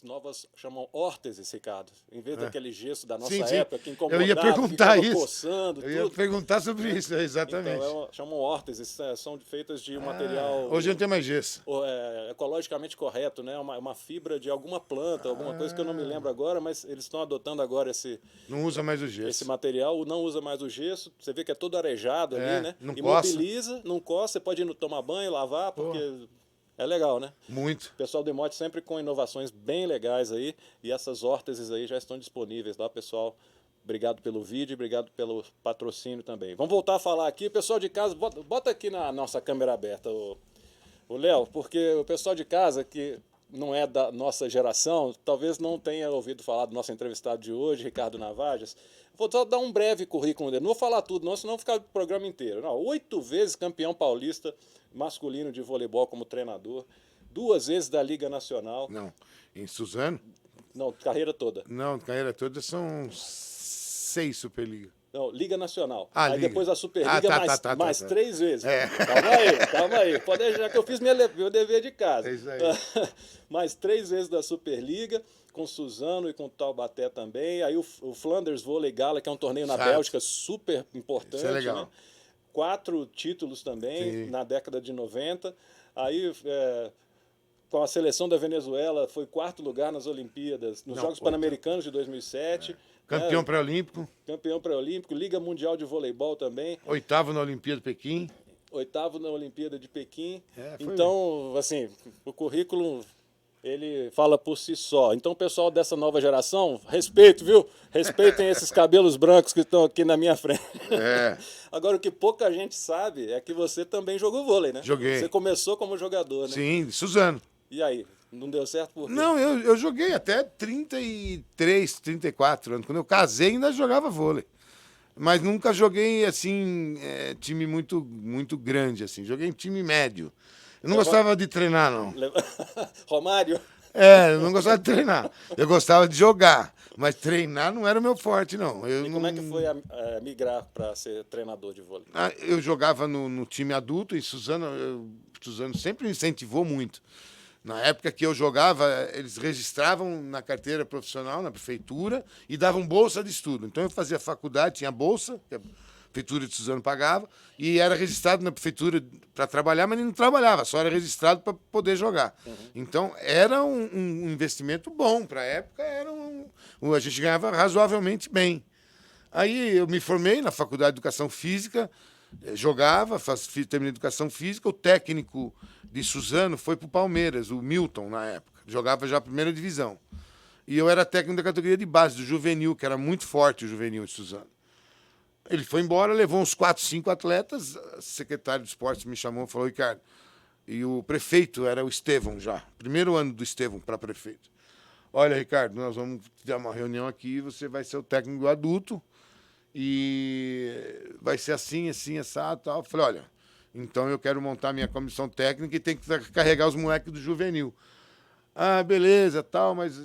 Novas chamam órteses, Ricardo. Em vez daquele gesso da nossa sim. época que incomodava, eu ia perguntar isso. Coçando, eu ia perguntar sobre isso, exatamente. Então, chamam órteses, são feitas de um material... Hoje não tem mais gesso. Ecologicamente correto, né? Uma fibra de alguma planta, alguma coisa que eu não me lembro agora, mas eles estão adotando agora esse... Não usa mais o gesso. Esse material, não usa mais o gesso. Você vê que é todo arejado ali, né? Não imobiliza, não coça, você pode ir tomar banho, lavar, porque... É legal, né? Muito. O pessoal do IMOT sempre com inovações bem legais aí. E essas órteses aí já estão disponíveis lá, pessoal. Obrigado pelo vídeo, obrigado pelo patrocínio também. Vamos voltar a falar aqui. Pessoal de casa, bota aqui na nossa câmera aberta, o Léo, porque o pessoal de casa que não é da nossa geração, talvez não tenha ouvido falar do nosso entrevistado de hoje, Ricardo Navajas. Vou só dar um breve currículo dele. Não vou falar tudo, não, senão ficar o programa inteiro. Não, 8 vezes campeão paulista masculino de voleibol como treinador. 2 vezes da Liga Nacional. Não. Em Suzano? Não, carreira toda. Não, carreira toda são 6 Superliga. Não, Liga Nacional. Ah, aí Liga. depois a Superliga mais tá. 3 vezes. É. Calma aí. Pode deixar que eu fiz meu dever de casa. É isso aí. Mais 3 vezes da Superliga, com Suzano e com Taubaté também. Aí o Flanders Vôlei Gala, que é um torneio na Certo. Bélgica super importante. Isso é legal. Né? 4 títulos também Sim. na década de 90. Aí, com a seleção da Venezuela, foi 4º lugar nas Olimpíadas, nos Não, Jogos Pan-Americanos de 2007. Campeão pré-olímpico, Campeão pré-olímpico, Liga Mundial de Voleibol também, 8º na Olimpíada de Pequim. 8º na Olimpíada de Pequim. Foi Então, assim, o currículo, ele fala por si só. Então, pessoal dessa nova geração, respeito, viu? Respeitem esses cabelos brancos que estão aqui na minha frente. É. Agora, o que pouca gente sabe é que você também jogou vôlei, né? Joguei. Você começou como jogador, né? Sim, Suzano. E aí, não deu certo por quê? Não, eu joguei até 33, 34 anos. Quando eu casei, ainda jogava vôlei. Mas nunca joguei, assim, time muito grande, assim. Joguei em time médio. Eu não gostava de treinar, não. Romário? Eu não gostava de treinar. Eu gostava de jogar. Mas treinar não era o meu forte, não. E como é que foi migrar para ser treinador de vôlei? Eu jogava no time adulto e Suzano sempre me incentivou muito. Na época que eu jogava, eles registravam na carteira profissional, na prefeitura, e davam bolsa de estudo. Então eu fazia faculdade, tinha bolsa, que a prefeitura de Suzano pagava, e era registrado na prefeitura para trabalhar, mas não trabalhava, só era registrado para poder jogar. Uhum. Então era um investimento bom. Para a época, a gente ganhava razoavelmente bem. Aí eu me formei na Faculdade de Educação Física, jogava, terminei Educação Física, o técnico de Suzano foi para o Palmeiras, o Milton, na época. Jogava já a 1ª divisão. E eu era técnico da categoria de base, do juvenil, que era muito forte o juvenil de Suzano. Ele foi embora, levou uns 4, 5 atletas, o secretário de esportes me chamou e falou, Ricardo, e o prefeito era o Estevão já, 1º ano do Estevão para prefeito. Olha, Ricardo, nós vamos ter uma reunião aqui, você vai ser o técnico adulto, e vai ser assim, assado, tal. Eu falei, olha, então eu quero montar minha comissão técnica e tem que carregar os moleques do juvenil. Ah, beleza, tal, mas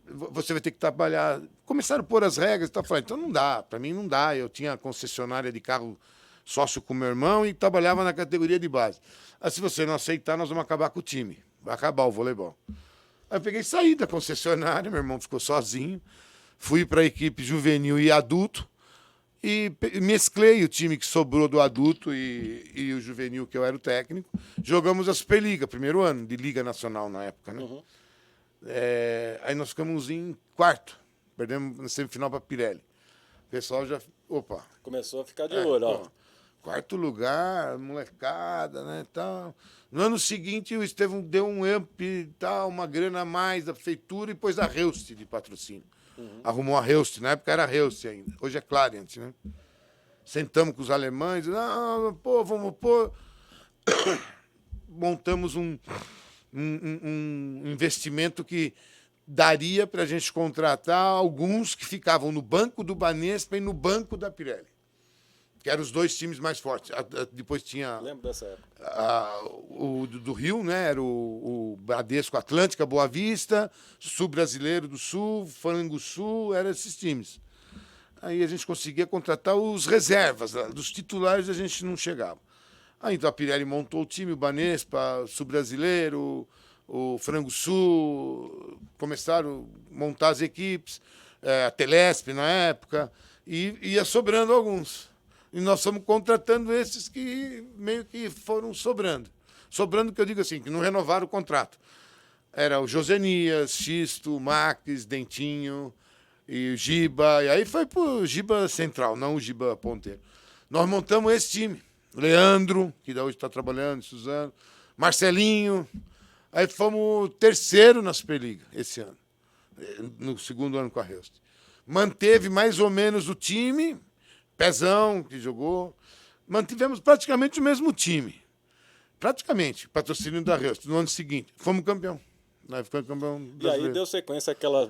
você vai ter que trabalhar. Começaram a pôr as regras e tal. Eu falei, então não dá, para mim não dá. Eu tinha concessionária de carro sócio com meu irmão e trabalhava na categoria de base. Ah, se você não aceitar, nós vamos acabar com o time. Vai acabar o voleibol. Aí eu peguei e saí da concessionária, meu irmão ficou sozinho, fui para a equipe juvenil e adulto, e mesclei o time que sobrou do adulto e o juvenil, que eu era o técnico. Jogamos a Superliga, 1º ano, de Liga Nacional na época. Né? Uhum. Aí nós ficamos em 4º. Perdemos na semifinal para Pirelli. O pessoal já... Opa! Começou a ficar de olho, ó. 4º lugar, molecada, né, tal. No ano seguinte, o Estevão deu um amp, tal, uma grana a mais da prefeitura e pôs a Reust de patrocínio. Uhum. Arrumou a Reust, na época era Reust ainda. Hoje é Clariant, né? Sentamos com os alemães, vamos pôr. Montamos um investimento que daria para a gente contratar alguns que ficavam no banco do Banespa e no banco da Pirelli, que eram os 2 times mais fortes. Depois tinha... Lembro dessa época. O do Rio, né? Era o Bradesco Atlântica, Boa Vista, Sul Brasileiro do Sul, Frango Sul, eram esses times. Aí a gente conseguia contratar os reservas, dos titulares a gente não chegava. Aí então a Pirelli montou o time, o Banespa, o Sul Brasileiro, o Frango Sul, começaram a montar as equipes, a Telesp na época, e ia sobrando alguns. E nós fomos contratando esses que meio que foram sobrando. Sobrando, que eu digo assim, que não renovaram o contrato. Era o Josenias, Xisto, Max, Dentinho e o Giba. E aí foi pro Giba Central, não o Giba Ponteiro. Nós montamos esse time. Leandro, que hoje está trabalhando, Suzano, Marcelinho. Aí fomos 3º na Superliga esse ano, no 2º ano com a Reust. Manteve mais ou menos o time... Pezão, que jogou. Mantivemos praticamente o mesmo time. Praticamente, patrocínio da Reust. No ano seguinte, fomos campeão. Nós ficamos campeão brasileiro. E aí deu sequência àquela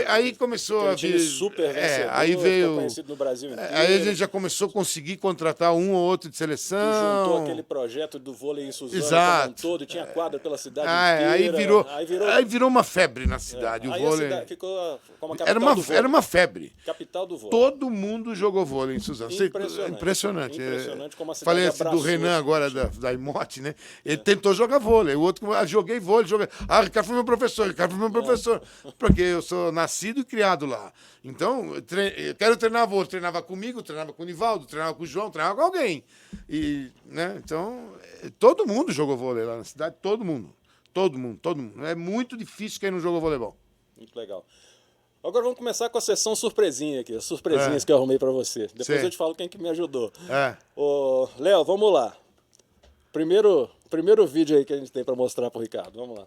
Aí começou a time vir. super vencedor, Aí veio. conhecido no Brasil inteiro. Aí a gente já começou a conseguir contratar um ou outro de Que seleção. juntou aquele projeto do vôlei em Suzano Exato. como um todo, tinha quadra pela cidade Aí inteira. virou uma febre na cidade. O Aí vôlei. a cidade ficou como a capital do vôlei. Era uma febre. Capital do vôlei. Todo mundo jogou vôlei em Suzano. Impressionante. Impressionante como a cidade Falei assim do abraçou Renan esse agora, time. da Imote, né? Ele tentou jogar vôlei. O outro, joguei vôlei. Ricardo foi meu professor, Ricardo foi meu professor. Porque eu sou nascido e criado lá. Então, eu quero treinar vôlei. Treinava comigo, treinava com o Nivaldo, treinava com o João, treinava com alguém. Né? Então, todo mundo jogou vôlei lá na cidade, todo mundo. Todo mundo. É muito difícil quem não jogou voleibol. Muito legal. Agora vamos começar com a sessão surpresinha aqui, as surpresinhas que eu arrumei para você. Depois eu te falo quem que me ajudou. Ô, Léo, vamos lá. Primeiro vídeo aí que a gente tem para mostrar pro Ricardo. Vamos lá.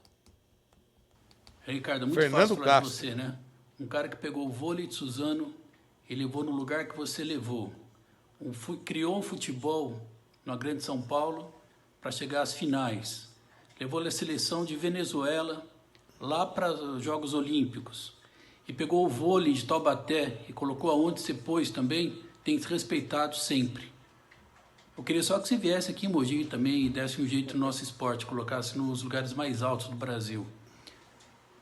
Ricardo, muito Fernando fácil falar de Castro. você, né? Um cara que pegou o vôlei de Suzano e levou no lugar que você levou. Criou um futebol na Grande São Paulo para chegar às finais. Levou a seleção de Venezuela lá para os Jogos Olímpicos. E pegou o vôlei de Taubaté e colocou aonde você pôs também, tem se respeitado sempre. Eu queria só que você viesse aqui em Mogi também e desse um jeito no nosso esporte, colocasse nos lugares mais altos do Brasil.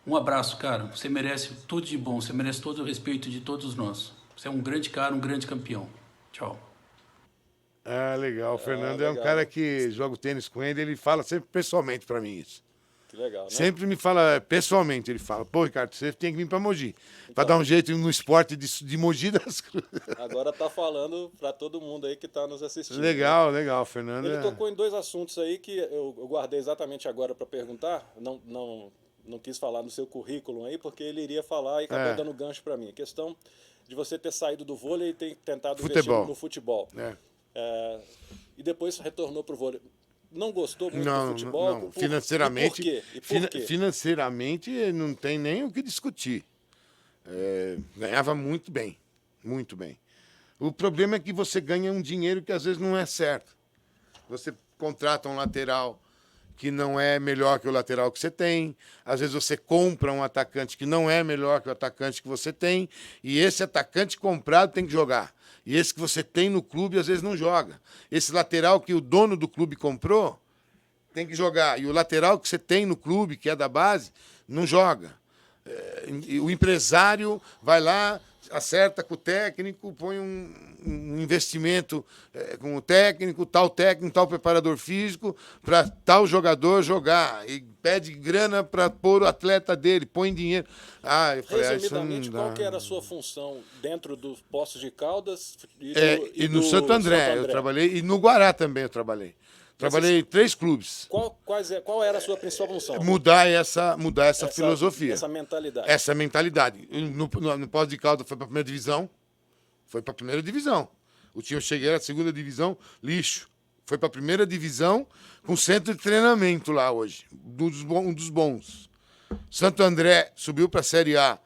Um abraço, cara. Você merece tudo de bom, você merece todo o respeito de todos nós. Você é um grande cara, um grande campeão. Tchau. Legal. O Fernando é um legal. cara que joga o tênis com ele fala sempre pessoalmente pra mim isso. Que legal, né? Sempre me fala pessoalmente, ele fala, pô, Ricardo, você tem que vir pra Mogi. Pra dar um jeito no esporte de Mogi das Cruzes. Agora tá falando para todo mundo aí que tá nos assistindo. Legal, Fernando. Ele tocou em dois assuntos aí que eu guardei exatamente agora para perguntar. Não quis falar no seu currículo aí, porque ele iria falar e acabou dando gancho para mim. A questão de você ter saído do vôlei e ter tentado investir no futebol. E depois retornou pro vôlei. Não gostou muito do futebol? Não. Financeiramente, E por quê? Financeiramente não tem nem o que discutir. Ganhava muito bem, muito bem. O problema é que você ganha um dinheiro que às vezes não é certo. Você contrata um lateral que não é melhor que o lateral que você tem. Às vezes você compra um atacante que não é melhor que o atacante que você tem. E esse atacante comprado tem que jogar. E esse que você tem no clube, às vezes, não joga. Esse lateral que o dono do clube comprou, tem que jogar. E o lateral que você tem no clube, que é da base, não joga. O empresário vai lá, acerta com o técnico, põe um investimento com o técnico, tal preparador físico, para tal jogador jogar. E pede grana para pôr o atleta dele, põe dinheiro. Eu falei, resumidamente, qual que era a sua função dentro dos Poços de Caldas e no Santo André? Eu trabalhei, e no Guará também eu trabalhei. Trabalhei em 3 clubes. Qual era a sua principal função? Mudar essa filosofia. Essa mentalidade. Essa mentalidade. No Poços de Caldas foi para a primeira divisão. O time eu cheguei era a segunda divisão, lixo. Foi para a primeira divisão com centro de treinamento lá hoje. Um dos bons. Santo André subiu para a Série A.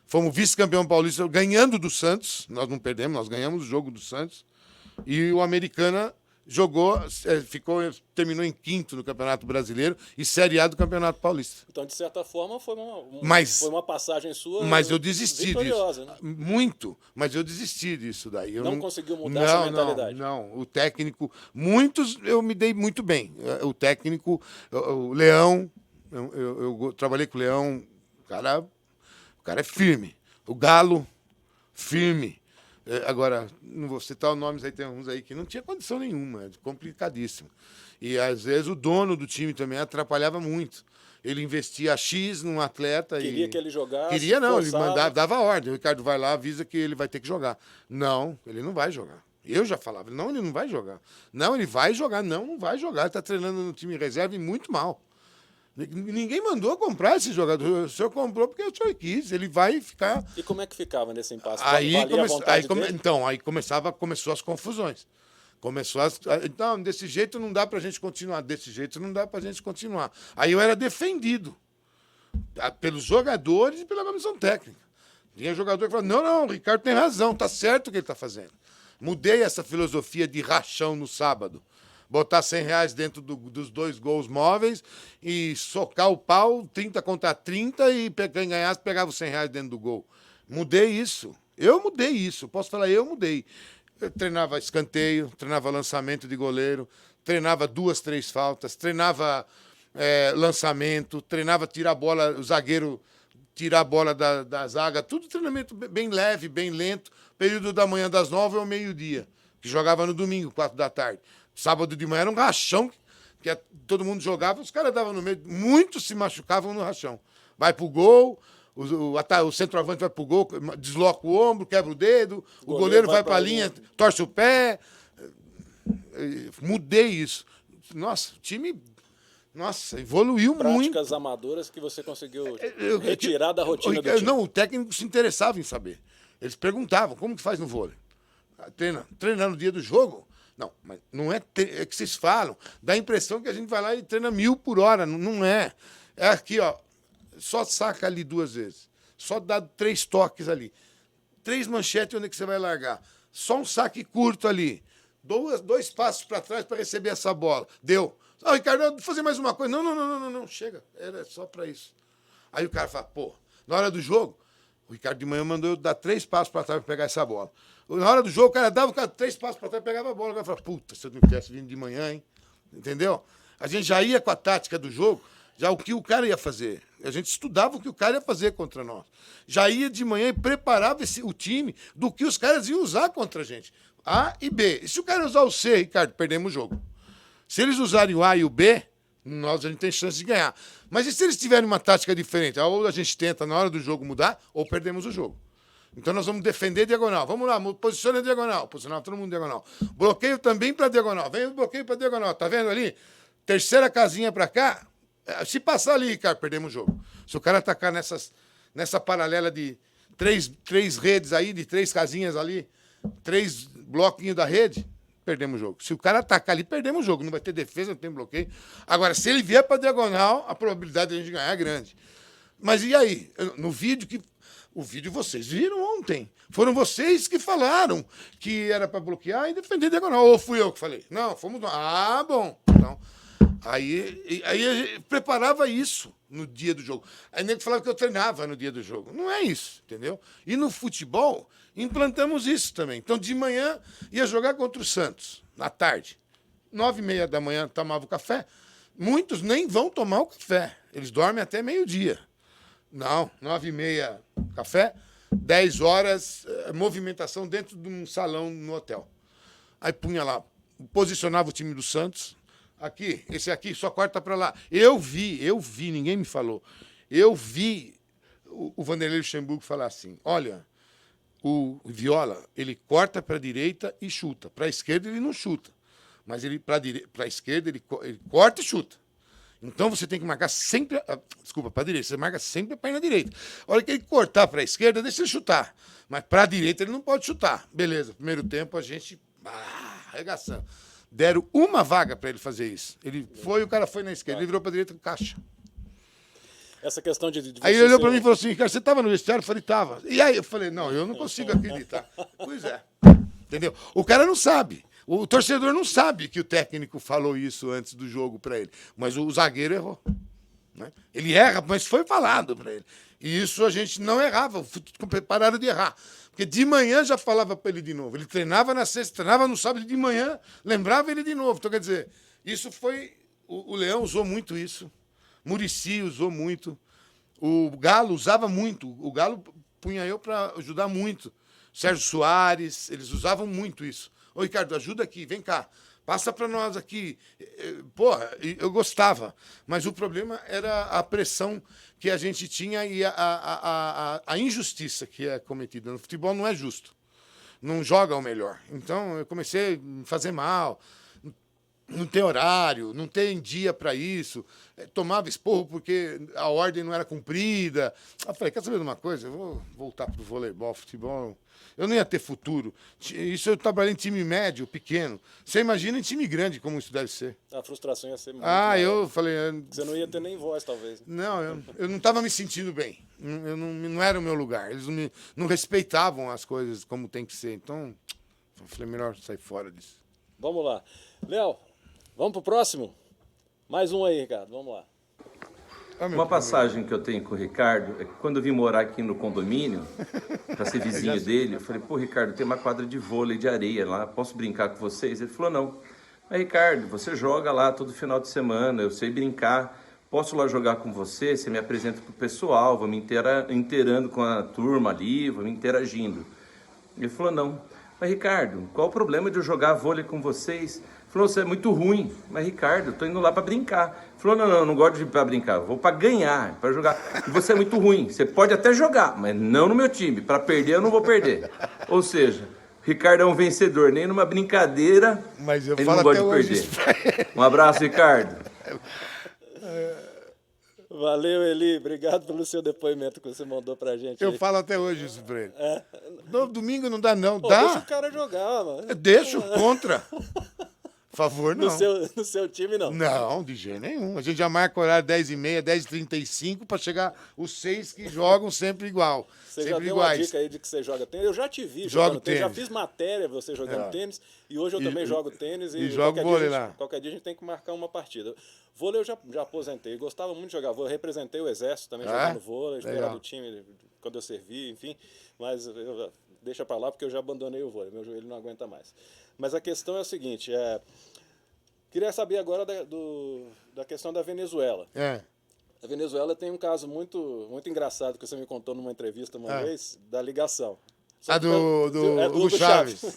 Fomos vice-campeão paulista ganhando do Santos. Nós não perdemos, nós ganhamos o jogo do Santos. E o Americana terminou em 5º no Campeonato Brasileiro e Série A do Campeonato Paulista. Então, de certa forma, foi uma passagem sua. Mas eu desisti disso. Né? Muito, mas eu desisti disso daí. Eu não conseguiu mudar essa mentalidade? Não, o técnico, muitos eu me dei muito bem. O técnico, o Leão, eu trabalhei com o Leão, o cara é firme. O Galo, firme. Agora, não vou citar os nomes, aí tem uns aí que não tinha condição nenhuma, é complicadíssimo. E, às vezes, o dono do time também atrapalhava muito. Ele investia X num atleta Queria que ele jogasse. Queria não, forçava. Ele dava ordem. O Ricardo vai lá, avisa que ele vai ter que jogar. Não, ele não vai jogar. Eu já falava, não, ele não vai jogar. Não, ele vai jogar. Não vai jogar. Ele está treinando no time reserva e muito mal. Ninguém mandou comprar esse jogador. O senhor comprou porque o senhor quis. Ele vai ficar. E como é que ficava nesse impasse? Começou as confusões. Então, desse jeito não dá pra gente continuar. Desse jeito não dá pra gente continuar. Aí eu era defendido pelos jogadores e pela comissão técnica. Tinha jogador que falava, não, o Ricardo tem razão, tá certo o que ele tá fazendo. Mudei essa filosofia de rachão no sábado. botar R$ 100 dentro dos 2 gols móveis e socar o pau 30 contra 30 e quem ganhasse pegava os R$ 100 dentro do gol. Mudei isso. Eu mudei isso. Posso falar, eu mudei. Eu treinava escanteio, treinava lançamento de goleiro, treinava 2, 3 faltas, treinava lançamento, treinava tirar a bola, o zagueiro tirar a bola da zaga, tudo treinamento bem leve, bem lento, período da manhã das 9 ao meio-dia, que jogava no domingo, 4 da tarde. Sábado de manhã era um rachão, que todo mundo jogava, os caras davam no meio, muitos se machucavam no rachão. Vai pro gol, o centroavante vai pro gol, desloca o ombro, quebra o dedo, o goleiro vai pra linha, torce o pé. Mudei isso. Nossa, o time... Nossa, evoluiu muito. Práticas amadoras que você conseguiu retirar da rotina do time. Não, o técnico se interessava em saber. Eles perguntavam, como que faz no vôlei? Treina no dia do jogo? Não, mas não é que vocês falam. Dá a impressão que a gente vai lá e treina 1000 por hora. Não é. É aqui, ó. Só saca ali 2 vezes. Só dá 3 toques ali. 3 manchetes onde é que você vai largar. Só um saque curto ali. 2 passos para trás para receber essa bola. Deu. Ricardo, vou fazer mais uma coisa. Não, chega. Era só para isso. Aí o cara fala, pô, na hora do jogo, o Ricardo de manhã mandou eu dar 3 passos para trás para pegar essa bola. Na hora do jogo, o cara dava 3 passos para trás e pegava a bola. O cara fala, puta, se eu não tivesse vindo de manhã, hein? Entendeu? A gente já ia com a tática do jogo, já o que o cara ia fazer. A gente estudava o que o cara ia fazer contra nós. Já ia de manhã e preparava o time do que os caras iam usar contra a gente. A e B. E se o cara usar o C, Ricardo, perdemos o jogo. Se eles usarem o A e o B, a gente tem chance de ganhar. Mas e se eles tiverem uma tática diferente? Ou a gente tenta, na hora do jogo, mudar, ou perdemos o jogo. Então nós vamos defender diagonal. Vamos lá, posiciona a diagonal. Posicionar todo mundo diagonal. Bloqueio também para diagonal. Vem o bloqueio para diagonal. Tá vendo ali? Terceira casinha para cá. Se passar ali, cara, perdemos o jogo. Se o cara atacar nessa paralela de 3 redes aí, de 3 casinhas ali, 3 bloquinhos da rede, perdemos o jogo. Se o cara atacar ali, perdemos o jogo. Não vai ter defesa, não tem bloqueio. Agora, se ele vier para diagonal, a probabilidade de a gente ganhar é grande. Mas e aí? O vídeo vocês viram ontem. Foram vocês que falaram que era para bloquear e defender diagonal. Ou fui eu que falei? Não, fomos nós. Ah, bom. Então, aí a gente preparava isso no dia do jogo. Aí nem falava que eu treinava no dia do jogo. Não é isso, entendeu? E no futebol, implantamos isso também. Então, de manhã, ia jogar contra o Santos, na tarde. 9h30 da manhã, tomava o café. Muitos nem vão tomar o café. Eles dormem até meio-dia. Não, 9h30, café. 10 horas, movimentação dentro de um salão no hotel. Aí punha lá, posicionava o time do Santos. Aqui, esse aqui, só corta para lá. Eu vi, ninguém me falou. Eu vi o Vanderlei Luxemburgo falar assim, olha, o Viola, ele corta para a direita e chuta. Para a esquerda ele não chuta. Mas ele para a esquerda ele corta e chuta. Então você tem que marcar sempre... Desculpa, para a direita. Você marca sempre a perna direita. A hora que ele cortar para a esquerda, deixa ele chutar. Mas para a direita ele não pode chutar. Beleza, primeiro tempo a gente... arregaçando. Deram uma vaga para ele fazer isso. O cara foi na esquerda, ele virou para a direita com caixa. Essa questão de aí ele olhou para mim e falou assim, cara, você estava no vestiário? Eu falei, estava. E aí eu falei, não, eu não consigo acreditar. Pois é. Entendeu? O cara não sabe. O torcedor não sabe que o técnico falou isso antes do jogo para ele. Mas o zagueiro errou. Né? Ele erra, mas foi falado para ele. E isso a gente não errava. Pararam de errar. Porque de manhã já falava para ele de novo. Ele treinava na sexta, treinava no sábado, de manhã lembrava ele de novo. Então, quer dizer, isso foi... O Leão usou muito isso. Muricy usou muito. O Galo usava muito. O Galo punha eu para ajudar muito. Sérgio Soares, eles usavam muito isso. Ô, Ricardo, ajuda aqui, vem cá. Passa para nós aqui. Porra, eu gostava. Mas o problema era a pressão que a gente tinha e a injustiça que é cometida. No futebol não é justo. Não joga o melhor. Então, eu comecei a fazer mal. Não tem horário, não tem dia para isso. Tomava esporro porque a ordem não era cumprida. Eu falei, quer saber de uma coisa? Eu vou voltar para o voleibol, futebol. Eu não ia ter futuro. Isso eu trabalhei em time médio, pequeno. Você imagina em time grande como isso deve ser. A frustração ia ser muito maior. Eu falei... Você não ia ter nem voz, talvez. Não, eu não estava me sentindo bem. Não era o meu lugar. Eles não respeitavam as coisas como tem que ser. Então, eu falei, melhor sair fora disso. Vamos lá. Léo, Vamos pro próximo? Mais um aí, Ricardo. Vamos lá. Uma passagem que eu tenho com o Ricardo é que quando eu vim morar aqui no condomínio, para ser vizinho dele, eu falei, pô, Ricardo, tem uma quadra de vôlei de areia lá, posso brincar com vocês? Ele falou, não. Mas, Ricardo, você joga lá todo final de semana, eu sei brincar, posso lá jogar com você? Você me apresenta pro pessoal, vou me inteirando com a turma ali, vou me interagindo. Ele falou, não. Mas, Ricardo, qual o problema de eu jogar vôlei com vocês? Ele falou, você é muito ruim. Mas, Ricardo, eu tô indo lá para brincar. Ele falou, não, eu não gosto de ir para brincar, eu vou para ganhar, para jogar. E você é muito ruim, você pode até jogar, mas não no meu time. Para perder, eu não vou perder. Ou seja, o Ricardo é um vencedor, nem numa brincadeira, Mas eu ele falo não gosta até de hoje perder. Um abraço, Ricardo. Valeu, Eli. Obrigado pelo seu depoimento que você mandou pra gente. Eu aí. falo até hoje isso pra ele. No domingo não dá, não. Pô, Dá? deixa o cara jogar, mano. Deixa o contra. Por favor, não. No seu time, não. Não, de jeito nenhum. A gente já marca o horário 10h30, 10h35 para chegar os 6 que jogam sempre igual. Você já sempre deu uma iguais. dica aí de que você joga tênis. Eu já te vi Jogo jogando tênis. Já tênis. fiz matéria você jogando tênis. E hoje eu também jogo tênis. e jogo qualquer vôlei dia lá. Qualquer dia a gente tem que marcar uma partida. Vôlei eu já aposentei. Gostava muito de jogar vôlei. Representei o Exército também jogando vôlei. Era do time quando eu servi, enfim. Mas deixa pra lá porque eu já abandonei o vôlei. Meu joelho não aguenta mais. Mas a questão é o seguinte. Queria saber agora da questão da Venezuela. A Venezuela tem um caso muito, muito engraçado que você me contou numa entrevista uma vez, da ligação. Do Hugo Chaves.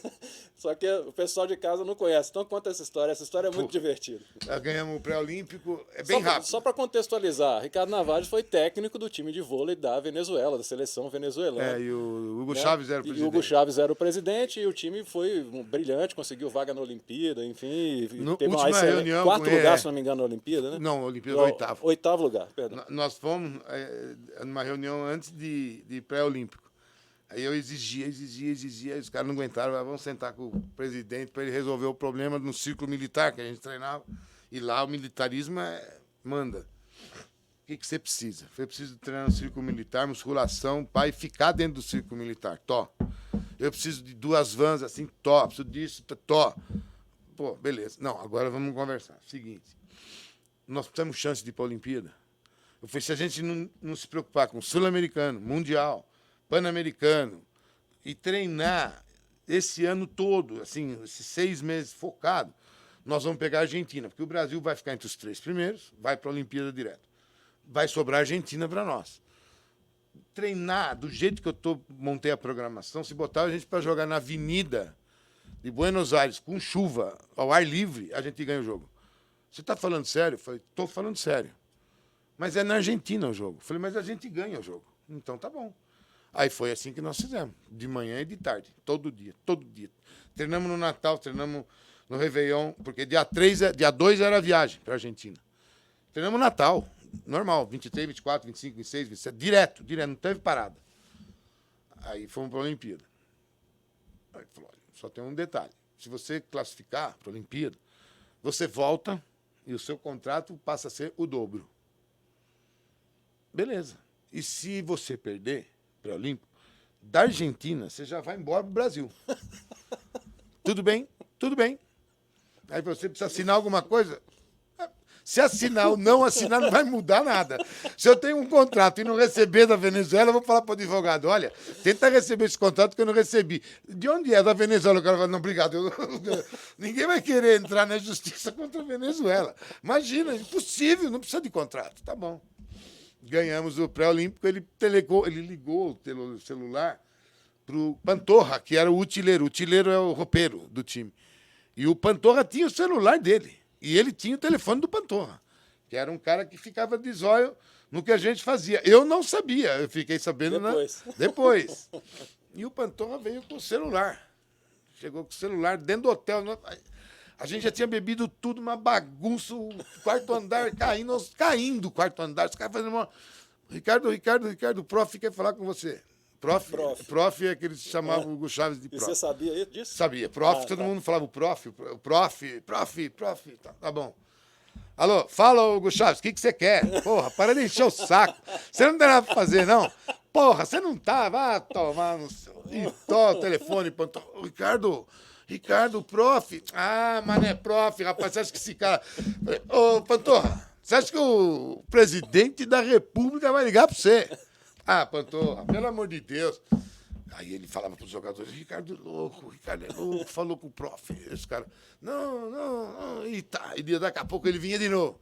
Só que o pessoal de casa não conhece. Então conta essa história. Essa história é muito divertida. Nós ganhamos o pré-olímpico, é bem rápido. Só para contextualizar, Ricardo Navarro foi técnico do time de vôlei da Venezuela, da seleção venezuelana. E o Hugo Chaves era o presidente. E o Hugo Chaves era o presidente e o time foi brilhante, conseguiu vaga na Olimpíada, enfim. Teve última reunião quarto com lugar, ele. se não me engano, na Olimpíada, né? Não, a Olimpíada é oitavo. Oitavo lugar, perdão. Nós fomos numa reunião antes de pré-olímpico. Aí eu exigia, aí os caras não aguentaram, vamos sentar com o presidente para ele resolver o problema no círculo militar que a gente treinava. E lá o militarismo manda. O que você precisa? Eu preciso treinar no círculo militar, musculação, para ficar dentro do círculo militar. Eu preciso de 2 vans assim, preciso disso, Pô, beleza. Não, agora vamos conversar. Seguinte, nós temos chance de ir para a Olimpíada. Eu falei, se a gente não se preocupar com o Sul-Americano, Mundial, Pan-Americano, e treinar esse ano todo, assim, esses 6 meses focado, nós vamos pegar a Argentina, porque o Brasil vai ficar entre os 3 primeiros, vai para a Olimpíada direto. Vai sobrar a Argentina para nós. Treinar do jeito que eu montei a programação, se botar a gente para jogar na avenida de Buenos Aires, com chuva, ao ar livre, a gente ganha o jogo. Você está falando sério? Eu falei, estou falando sério. Mas é na Argentina o jogo. Eu falei, mas a gente ganha o jogo. Então tá bom. Aí foi assim que nós fizemos, de manhã e de tarde, todo dia. Treinamos no Natal, treinamos no Réveillon, porque dia 2 era a viagem para a Argentina. Treinamos no Natal, normal, 23, 24, 25, 26, 27, direto, não teve parada. Aí fomos para a Olimpíada. Aí falou, olha, só tem um detalhe, se você classificar para a Olimpíada, você volta e o seu contrato passa a ser o dobro. Beleza. E se você perder pré-olímpico, da Argentina, você já vai embora pro Brasil. Tudo bem? Tudo bem. Aí você precisa assinar alguma coisa? Se assinar ou não assinar, não vai mudar nada. Se eu tenho um contrato e não receber da Venezuela, eu vou falar para o advogado, olha, tenta receber esse contrato que eu não recebi. De onde é? Da Venezuela. O cara fala, não, obrigado. Ninguém vai querer entrar na justiça contra a Venezuela. Imagina, impossível, não precisa de contrato. Tá bom. Ganhamos o pré-olímpico, ele ligou o celular para o Pantorra, que era o utileiro. O utileiro é o roupeiro do time. E o Pantorra tinha o celular dele. E ele tinha o telefone do Pantorra, que era um cara que ficava de zóio no que a gente fazia. Eu não sabia, eu fiquei sabendo depois. E o Pantorra veio com o celular. Chegou com o celular dentro do hotel. A gente já tinha bebido tudo, uma bagunça, o quarto andar caindo o quarto andar. Os caras fazendo uma... Ricardo, o prof quer falar com você. Prof é que eles chamavam o Hugo Chaves de prof. E você sabia disso? Sabia. Prof, todo mundo falava o prof. Tá bom. Alô, fala, Hugo Chaves, o que você quer? Porra, para de encher o saco. Você não tem nada pra fazer, não? Porra, você não tá, vai tomar no seu... E o telefone, Ricardo, Ricardo, o prof. Ah, mas não é prof, rapaz. Você acha que esse cara... Ô, Pantorra, você acha que o presidente da República vai ligar pra você? Ah, Pantorra, pelo amor de Deus. Aí ele falava pros jogadores, Ricardo é louco, falou com o prof. Esse cara, não. E tá, e daqui a pouco ele vinha de novo.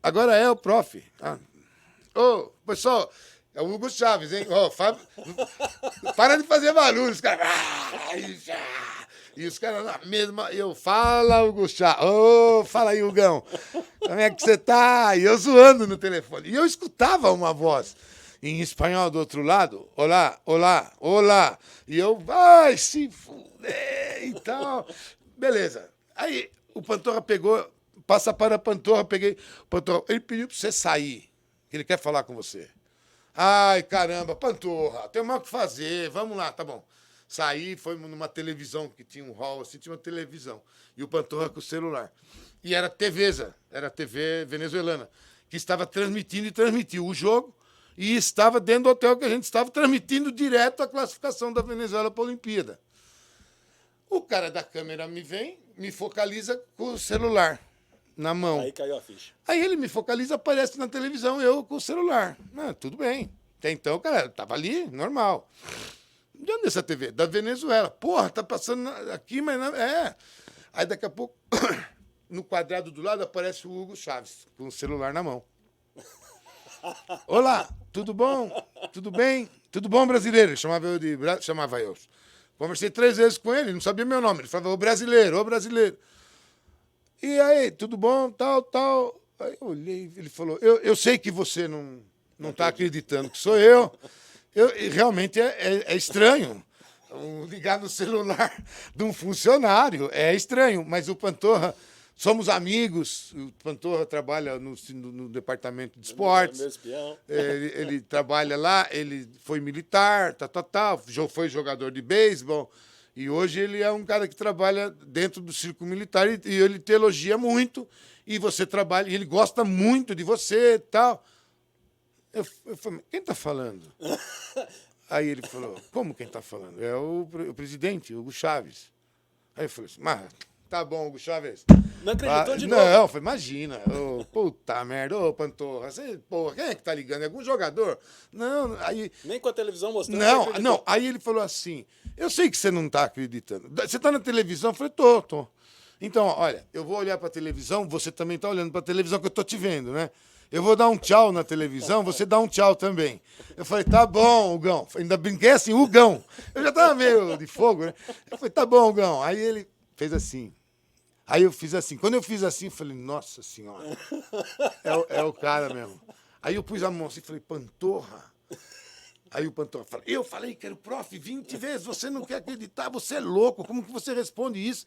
Agora é o prof. Ah. Ô, pessoal, é o Hugo Chaves, hein? Ó, para de fazer barulho, os caras. E os caras na mesma. Fala, Hugo Chaves. Ô, fala aí, Hugão. Como é que você tá? E eu zoando no telefone. E eu escutava uma voz em espanhol do outro lado. Olá. E eu, vai se fuder e tal. Beleza. Aí o Pantorra pegou, passa para a Pantorra, peguei. Pantorra, ele pediu para você sair. Ele quer falar com você. Ai, caramba, Pantorra, tem mais o que fazer. Vamos lá, tá bom. Saí, foi numa televisão, que tinha um hall, assim, tinha uma televisão. E o Pantorra com o celular. E era TVza, era TV venezuelana, que estava transmitindo e transmitiu o jogo. E estava dentro do hotel que a gente estava transmitindo direto a classificação da Venezuela para a Olimpíada. O cara da câmera me vem, me focaliza com o celular na mão. Aí caiu a ficha. Aí ele me focaliza, aparece na televisão, eu com o celular. Tudo bem. Até então, cara, tava ali, normal. De onde é essa TV? Da Venezuela. Porra, tá passando aqui, mas não... É. Aí daqui a pouco, no quadrado do lado, aparece o Hugo Chaves, com o celular na mão. Olá, tudo bom? Tudo bem? Tudo bom, brasileiro? Chamava eu. Conversei 3 vezes com ele, não sabia meu nome. Ele falava, ô brasileiro. E aí, tudo bom? Tal. Aí eu olhei, ele falou, eu sei que você não tá acreditando que sou eu. Realmente é estranho. Ligar no celular de um funcionário é estranho, mas o Pantorra... Somos amigos, o Pantorra trabalha no departamento de esportes. Meu espião. Ele trabalha lá, ele foi militar, foi jogador de beisebol. E hoje ele é um cara que trabalha dentro do círculo militar e ele te elogia muito. E você trabalha, e ele gosta muito de você e tal. Eu falei, quem está falando? Aí ele falou, como quem está falando? É o presidente, Hugo Chaves. Aí eu falei assim, mas tá bom, Hugo Chaves. Não acreditou de novo? Não, foi, imagina. Puta merda, Pantorra. Porra, quem é que tá ligando? É algum jogador? Não, aí... Nem com a televisão mostrando. Não. Aí ele falou assim, eu sei que você não tá acreditando. Você tá na televisão? Eu falei, tô. Então, olha, eu vou olhar pra televisão, você também tá olhando pra televisão que eu tô te vendo, né? Eu vou dar um tchau na televisão, você dá um tchau também. Eu falei, tá bom, Hugão. Ainda brinquei assim, Hugão. Eu já tava meio de fogo, né? Eu falei, tá bom, Hugão. Aí ele fez assim. Aí eu fiz assim. Quando eu fiz assim, eu falei, nossa senhora, é o cara mesmo. Aí eu pus a mão assim e falei, Pantorra. Aí o Pantorra falou, eu falei que era o prof 20 vezes, você não quer acreditar, você é louco, como que você responde isso?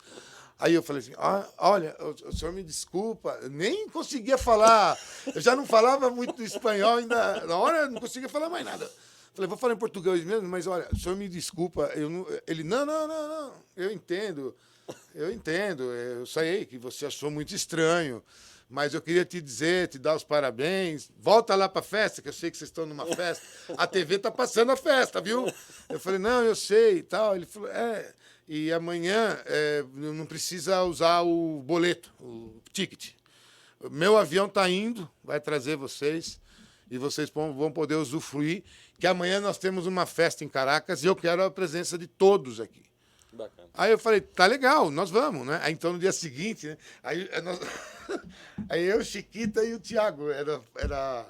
Aí eu falei assim, olha, o senhor me desculpa, eu nem conseguia falar, eu já não falava muito espanhol ainda, na hora eu não conseguia falar mais nada. Falei, vou falar em português mesmo, mas olha, o senhor me desculpa, ele, não, eu entendo, eu sei que você achou muito estranho, mas eu queria te dizer, te dar os parabéns, volta lá pra festa, que eu sei que vocês estão numa festa, a TV tá passando a festa, viu? Eu falei, não, eu sei e tal, ele falou, e amanhã não precisa usar o boleto, o ticket. Meu avião tá indo, vai trazer vocês, e vocês vão poder usufruir, que amanhã nós temos uma festa em Caracas e eu quero a presença de todos aqui. Bacana. Aí eu falei, tá legal, nós vamos, né? Aí então no dia seguinte, né? Aí eu, Chiquita e o Thiago, era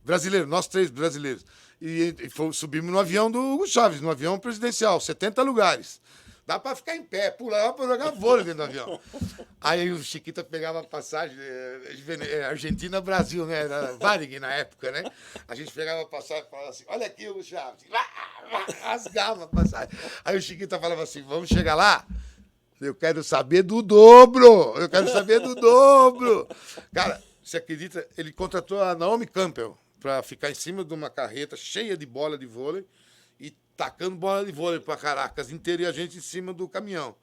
brasileiro, nós 3 brasileiros. E subimos no avião do Hugo Chaves, no avião presidencial, 70 lugares. Dá pra ficar em pé, pular pra jogar vôlei dentro do avião. Aí o Chiquita pegava a passagem, Argentina-Brasil, né? Era Varig na época, né? A gente pegava a passagem e falava assim, olha aqui, Hugo Chaves. Rasgava a passagem. Aí o Chiquita falava assim, vamos chegar lá? Eu quero saber do dobro! Cara, você acredita? Ele contratou a Naomi Campbell pra ficar em cima de uma carreta cheia de bola de vôlei e tacando bola de vôlei para Caracas inteiro e a gente em cima do caminhão.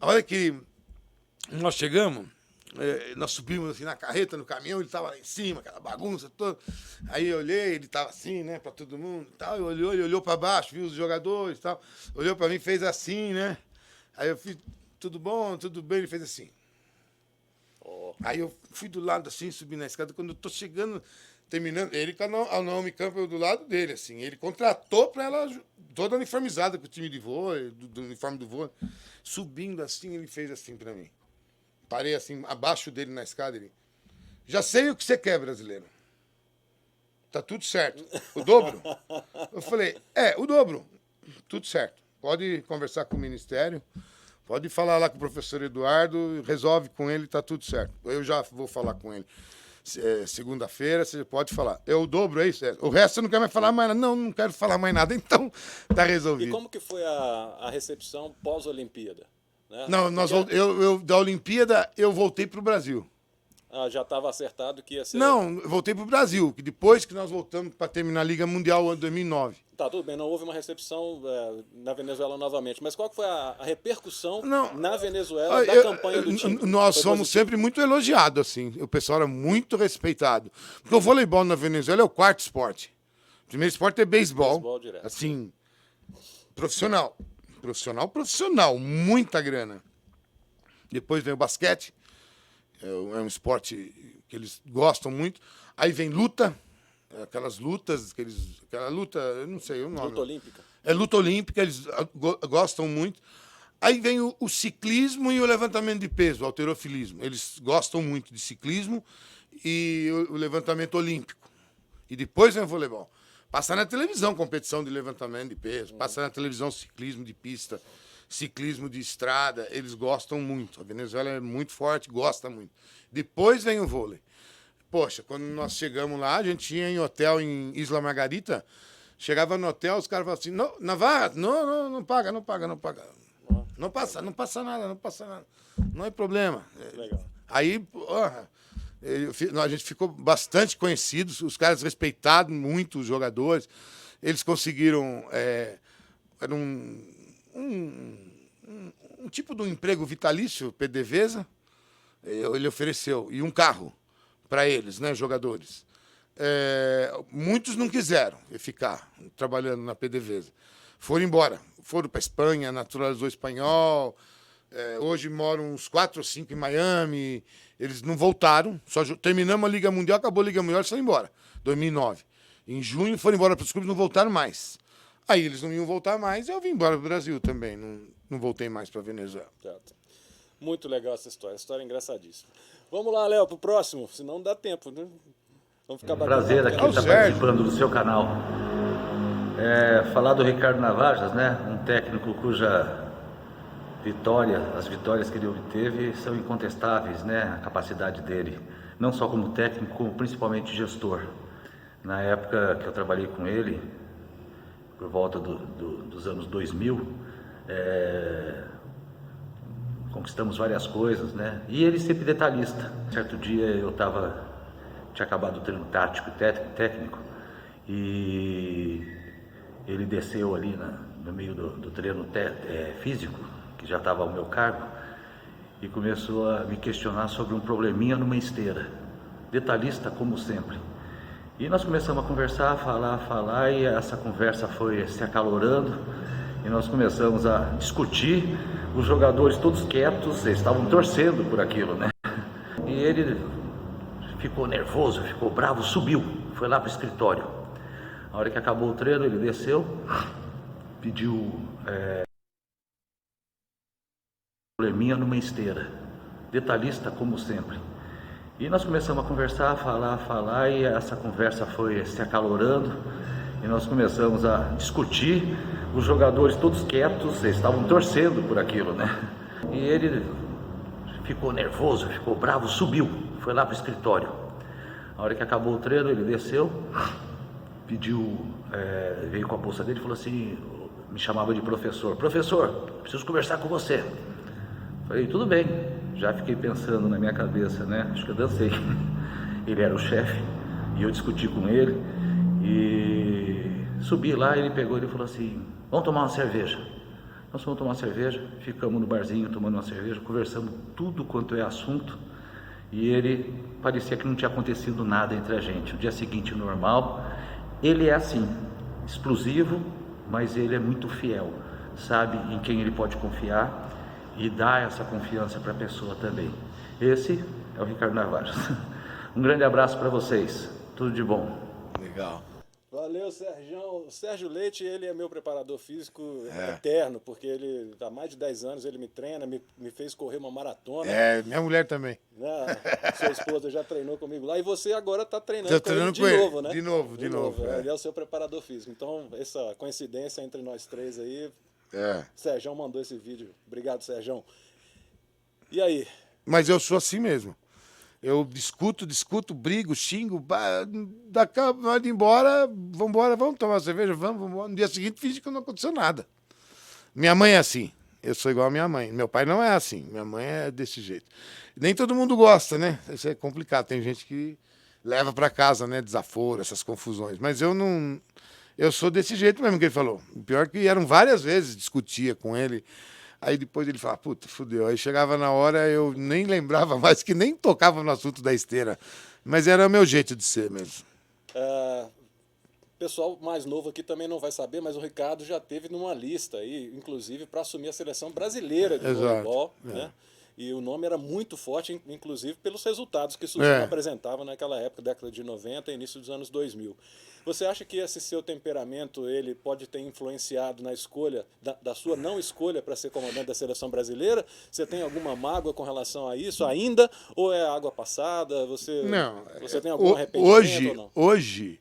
A hora que nós chegamos, nós subimos assim na carreta, no caminhão, ele estava lá em cima, aquela bagunça toda. Aí eu olhei, ele estava assim, né, para todo mundo e tal. Ele olhou para baixo, viu os jogadores e tal. Olhou para mim, fez assim, né? Aí eu fiz, tudo bom, tudo bem? Ele fez assim. Aí eu fui do lado assim, subi na escada. Quando eu tô chegando, terminando, ele com a Naomi Campbell do lado dele, assim. Ele contratou pra ela, toda uniformizada com o time de vôlei, do uniforme do vôlei. Subindo assim, ele fez assim pra mim. Parei assim, abaixo dele na escada, ele... Já sei o que você quer, brasileiro. Tá tudo certo. O dobro? Eu falei, o dobro. Tudo certo. Pode conversar com o ministério, pode falar lá com o professor Eduardo, resolve com ele, tá tudo certo. Eu já vou falar com ele. Segunda-feira, você pode falar. É o dobro, é isso? O resto você não quer mais falar mais nada. Não quero falar mais nada, então tá resolvido. E como que foi a recepção pós-Olimpíada? Né? Não, eu da Olimpíada eu voltei pro Brasil. Já estava acertado que ia ser... Não, eu voltei pro Brasil, que depois que nós voltamos para terminar a Liga Mundial em 2009. Tá, tudo bem, não houve uma recepção na Venezuela novamente, mas qual que foi a repercussão na Venezuela da campanha do time? Nós somos sempre muito elogiados, assim, o pessoal era muito respeitado. Porque o voleibol na Venezuela é o quarto esporte. O primeiro esporte é beisebol, direto. Assim, profissional, muita grana. Depois vem o basquete, é um esporte que eles gostam muito. Aí vem luta, aquelas lutas, aquela luta, eu não sei o nome. Luta olímpica. É luta olímpica, eles gostam muito. Aí vem o ciclismo e o levantamento de peso, o halterofilismo. Eles gostam muito de ciclismo e o levantamento olímpico. E depois vem o voleibol. Passa na televisão competição de levantamento de peso, passa na televisão ciclismo de pista, ciclismo de estrada, eles gostam muito. A Venezuela é muito forte, gosta muito. Depois vem o vôlei. Poxa, quando nós chegamos lá, a gente ia em hotel em Isla Margarita, chegava no hotel, os caras falavam assim, não, Navarra, não paga. Não passa nada. Não é problema. Legal. Aí, a gente ficou bastante conhecidos, os caras respeitaram muito os jogadores, eles conseguiram... era um tipo de um emprego vitalício, PDVSA, ele ofereceu, e um carro para eles, né, jogadores. Muitos não quiseram ficar trabalhando na PDVSA. Foram embora, foram para a Espanha, naturalizou espanhol, hoje moram uns 4 ou 5 em Miami, eles não voltaram, só terminamos a Liga Mundial, acabou a Liga Mundial, eles foram embora, 2009. Em junho foram embora para os clubes, não voltaram mais. Aí eles não iam voltar mais, eu vim embora para o Brasil também, não voltei mais para a Venezuela. Certo. Muito legal essa história é engraçadíssima. Vamos lá, Léo, pro próximo, senão não dá tempo, né? Vamos ficar batendo. Prazer aqui estar participando do seu canal. Falar do Ricardo Navajas, né? Um técnico cuja as vitórias que ele obteve são incontestáveis, né? A capacidade dele, não só como técnico, como principalmente gestor. Na época que eu trabalhei com ele, por volta dos anos 2000, conquistamos várias coisas, né? E ele sempre detalhista. Certo dia eu tinha acabado o treino tático e técnico e ele desceu ali no meio do treino físico, que já estava ao meu cargo, e começou a me questionar sobre um probleminha numa esteira. Detalhista como sempre. E nós começamos a conversar, falar, e essa conversa foi se acalorando, e nós começamos a discutir, os jogadores todos quietos, eles estavam torcendo por aquilo, né? E ele ficou nervoso, ficou bravo, subiu, foi lá para o escritório. A hora que acabou o treino, ele desceu, pediu probleminha numa esteira, detalhista como sempre. E nós começamos a conversar, falar, e essa conversa foi se acalorando, e nós começamos a discutir, os jogadores todos quietos, eles estavam torcendo por aquilo, né? E ele ficou nervoso, ficou bravo, subiu, foi lá para o escritório. A hora que acabou o treino, ele desceu, veio com a bolsa dele e falou assim, me chamava de professor, preciso conversar com você. Falei, tudo bem, já fiquei pensando na minha cabeça, né? Acho que eu dancei. Ele era o chefe e eu discuti com ele e subi lá, ele pegou e falou assim, vamos tomar uma cerveja. Nós fomos tomar uma cerveja, ficamos no barzinho tomando uma cerveja, conversamos tudo quanto é assunto e ele parecia que não tinha acontecido nada entre a gente. O dia seguinte, normal, ele é assim, explosivo, mas ele é muito fiel, sabe em quem ele pode confiar. e dar essa confiança para a pessoa também. Esse é o Ricardo Navarro. Um grande abraço para vocês. Tudo de bom. Legal. Valeu, Sérgio. O Sérgio Leite, ele é meu preparador físico eterno, porque ele há mais de 10 anos ele me treina, me fez correr uma maratona. Minha mulher também. Né? Sua esposa já treinou comigo lá e você agora está treinando Tô com ele treinando de com ele. novo, né? De novo. Ele é o seu preparador físico. Então, essa coincidência entre nós três aí, É. Sérgio mandou esse vídeo. Obrigado, Sérgio. E aí? Mas eu sou assim mesmo. Eu discuto, brigo, xingo, dá hora de ir embora, vamos tomar uma cerveja, vamos embora. No dia seguinte, finge que não aconteceu nada. Minha mãe é assim. Eu sou igual a minha mãe. Meu pai não é assim. Minha mãe é desse jeito. Nem todo mundo gosta, né? Isso é complicado. Tem gente que leva para casa, né? Desaforo, essas confusões. Mas eu não... Eu sou desse jeito mesmo que ele falou. O pior é que eram várias vezes, discutia com ele. Aí depois ele falava, puta, fudeu. Aí chegava na hora, eu nem lembrava mais, que nem tocava no assunto da esteira. Mas era o meu jeito de ser mesmo. Pessoal mais novo aqui também não vai saber, mas o Ricardo já teve numa lista aí, inclusive, para assumir a seleção brasileira de voleibol, né? E o nome era muito forte, inclusive pelos resultados que Suzano apresentava naquela época, década de 90 e início dos anos 2000. Você acha que esse seu temperamento ele pode ter influenciado na escolha, da sua não escolha para ser comandante da seleção brasileira? Você tem alguma mágoa com relação a isso ainda? Ou é água passada? Você tem algum arrependimento ou não? Hoje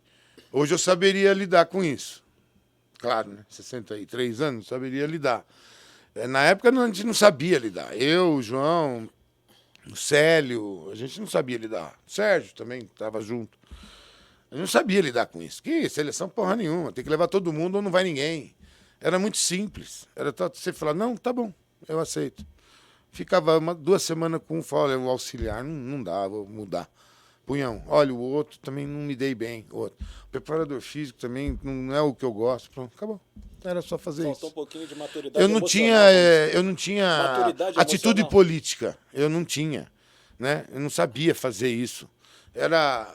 eu saberia lidar com isso. Claro, né? 63 anos, saberia lidar. Na época a gente não sabia lidar. Eu, o João, o Célio, a gente não sabia lidar. O Sérgio também estava junto. A gente não sabia lidar com isso. Que seleção porra nenhuma. Tem que levar todo mundo ou não vai ninguém. Era muito simples. Era você falar, não, tá bom, eu aceito. Ficava 2 semanas com o auxiliar, não dá, vou mudar. Punhão, olha, o outro também não me dei bem. Outro. O preparador físico também não é o que eu gosto. Pronto, acabou. Era só fazer isso. Faltou um pouquinho de maturidade eu não tinha atitude política. Eu não tinha. Né? Eu não sabia fazer isso. Era,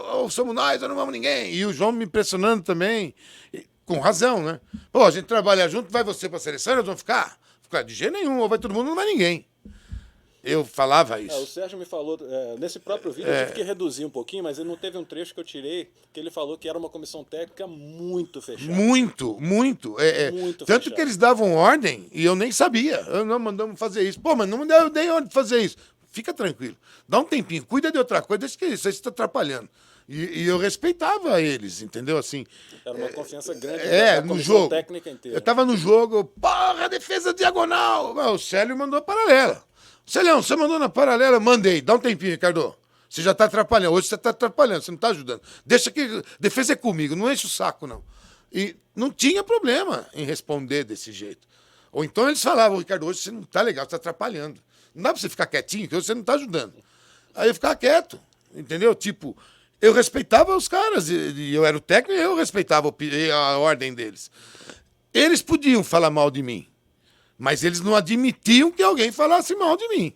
ou somos nós, ou não vamos ninguém. E o João me impressionando também, com razão, né? Pô, a gente trabalha junto, vai você pra seleção, nós vamos ficar? Ficar de jeito nenhum, ou vai todo mundo, não vai ninguém. Eu falava isso. O Sérgio me falou, nesse próprio vídeo, eu tive que reduzir um pouquinho, mas ele não teve um trecho que eu tirei, que ele falou que era uma comissão técnica muito fechada. Muito. Muito Tanto fechado. que eles davam ordem e eu nem sabia. Não mandamos fazer isso. Pô, mas não dei ordem de fazer isso. Fica tranquilo. Dá um tempinho, cuida de outra coisa, deixa que isso aí está atrapalhando. E eu respeitava eles, entendeu? Assim, era uma confiança grande da comissão no jogo. Técnica inteira. Eu estava no jogo, porra, defesa diagonal. O Célio mandou a paralela. Célio, você mandou na paralela? Mandei. Dá um tempinho, Ricardo. Você já está atrapalhando. Hoje você está atrapalhando, você não está ajudando. Deixa que defesa é comigo, não enche o saco, não. E não tinha problema em responder desse jeito. Ou então eles falavam, Ricardo, hoje você não está legal, você está atrapalhando. Não dá pra você ficar quietinho, que você não tá ajudando. Aí eu ficava quieto, entendeu? Tipo, eu respeitava os caras, e eu era o técnico e eu respeitava a ordem deles. Eles podiam falar mal de mim, mas eles não admitiam que alguém falasse mal de mim.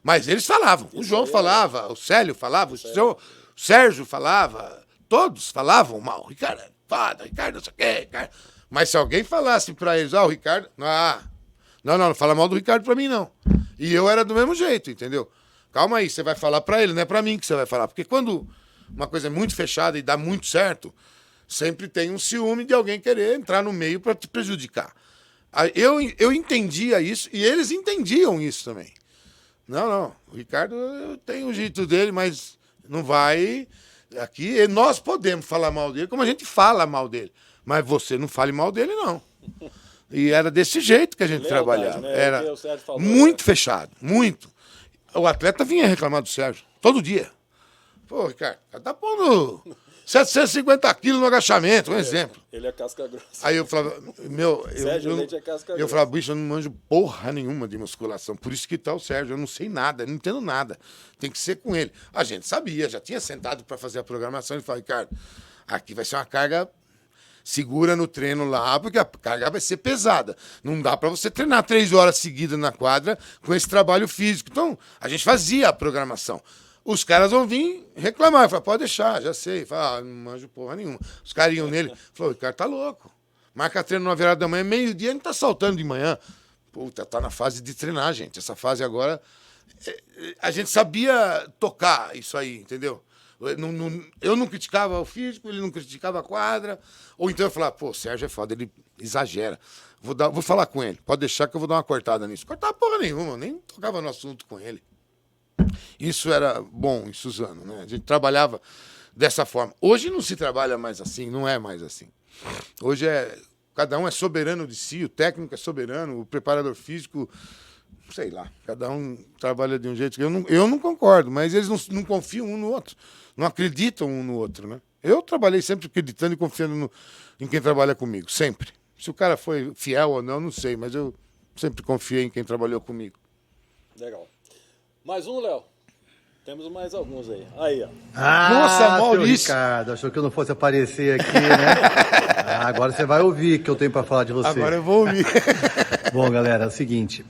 Mas eles falavam. O João falava, o Célio falava, o Sérgio falava, todos falavam mal. Ricardo, foda, Ricardo, não sei o quê, Ricardo. Mas se alguém falasse pra eles, o Ricardo... Não fala mal do Ricardo pra mim, não. E eu era do mesmo jeito, entendeu? Calma aí, você vai falar pra ele, não é pra mim que você vai falar. Porque quando uma coisa é muito fechada e dá muito certo, sempre tem um ciúme de alguém querer entrar no meio pra te prejudicar. Eu entendia isso e eles entendiam isso também. Não, o Ricardo tem o jeito dele, mas não vai... Aqui nós podemos falar mal dele, como a gente fala mal dele. Mas você não fale mal dele, não. E era desse jeito que a gente trabalhava. Né? Era muito fechado, muito. O atleta vinha reclamar do Sérgio, todo dia. Pô, Ricardo, tá pondo 750 quilos no agachamento, um exemplo. Ele é casca grossa. Aí eu falava, Sérgio Leite é casca grossa. Eu falava, bicho, eu não manjo porra nenhuma de musculação. Por isso que tá o Sérgio, eu não sei nada, eu não entendo nada. Tem que ser com ele. A gente sabia, já tinha sentado para fazer a programação. Ele falou, Ricardo, aqui vai ser uma carga... Segura no treino lá, porque a carga vai ser pesada. Não dá para você treinar 3 horas seguidas na quadra com esse trabalho físico. Então, a gente fazia a programação. Os caras vão vir reclamar. Eu falei, pode deixar, já sei. Fala, não manjo porra nenhuma. Os caras iam nele. Falou, o cara tá louco. Marca treino na virada da manhã, meio-dia, a gente tá saltando de manhã. Puta, tá na fase de treinar, gente. Essa fase agora, a gente sabia tocar isso aí, entendeu? Eu não criticava o físico, ele não criticava a quadra. Ou então eu falava, pô, o Sérgio é foda, ele exagera. Vou falar com ele, pode deixar que eu vou dar uma cortada nisso. Cortava porra nenhuma, nem tocava no assunto com ele. Isso era bom em Suzano, né? A gente trabalhava dessa forma. Hoje não se trabalha mais assim, não é mais assim. Hoje cada um é soberano de si, o técnico é soberano, o preparador físico, sei lá, cada um trabalha de um jeito que eu não concordo, mas eles não confiam um no outro, não acreditam um no outro, né? Eu trabalhei sempre acreditando e confiando em quem trabalha comigo, sempre. Se o cara foi fiel ou não sei, mas eu sempre confiei em quem trabalhou comigo. Legal. Mais um, Léo? Temos mais alguns aí. Aí, ó. Nossa, Maurício! Ricardo, achou que eu não fosse aparecer aqui, né? Agora você vai ouvir o que eu tenho para falar de você. Agora eu vou ouvir. Bom, galera, é o seguinte,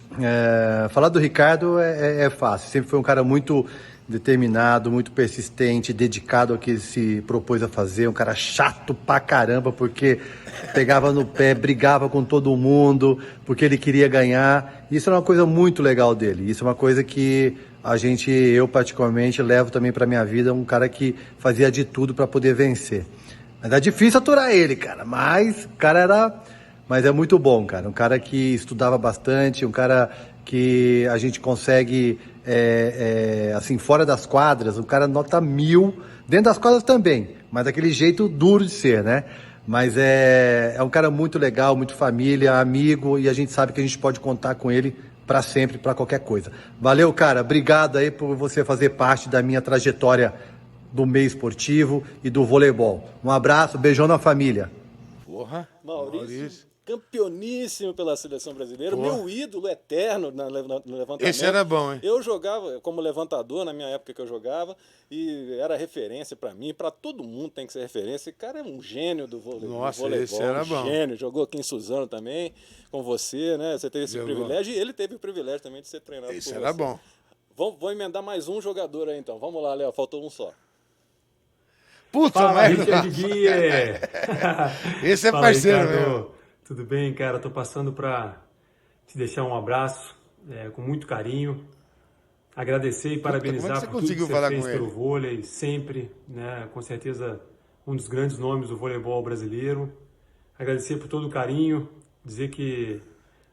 falar do Ricardo é fácil, sempre foi um cara muito determinado, muito persistente, dedicado ao que ele se propôs a fazer, um cara chato pra caramba, porque pegava no pé, brigava com todo mundo, porque ele queria ganhar. Isso é uma coisa muito legal dele, isso é uma coisa que eu particularmente levo também pra minha vida, um cara que fazia de tudo pra poder vencer. Mas é difícil aturar ele, cara, mas o cara era... Mas é muito bom, cara. Um cara que estudava bastante, um cara que a gente consegue, assim, fora das quadras, um cara nota 1000, dentro das quadras também, mas daquele jeito duro de ser, né? Mas é um cara muito legal, muito família, amigo, e a gente sabe que a gente pode contar com ele para sempre, para qualquer coisa. Valeu, cara. Obrigado aí por você fazer parte da minha trajetória do meio esportivo e do voleibol. Um abraço, beijão na família. Porra, Maurício. Campeoníssimo pela seleção brasileira, Porra. meu ídolo eterno no levantamento. Esse era bom, hein? Eu jogava como levantador na minha época que eu jogava e era referência pra mim, pra todo mundo tem que ser referência. Esse cara é um gênio do voleibol. Nossa, esse era bom. Gênio, jogou aqui em Suzano também com você, né? Você teve esse Jogou. privilégio e ele teve o privilégio também de ser treinado Esse por era você. bom. Vou emendar mais um jogador aí então. Vamos lá, Léo, faltou um só. Puta, Fala, mas... Richard Guie! Esse é Fala, parceiro Ricardo. mesmo. Tudo bem, cara? Tô passando para te deixar um abraço com muito carinho. Agradecer e parabenizar como é que você por tudo que conseguiu você falar fez com pelo ele? vôlei, sempre, né? Com certeza um dos grandes nomes do voleibol brasileiro. Agradecer por todo o carinho, dizer que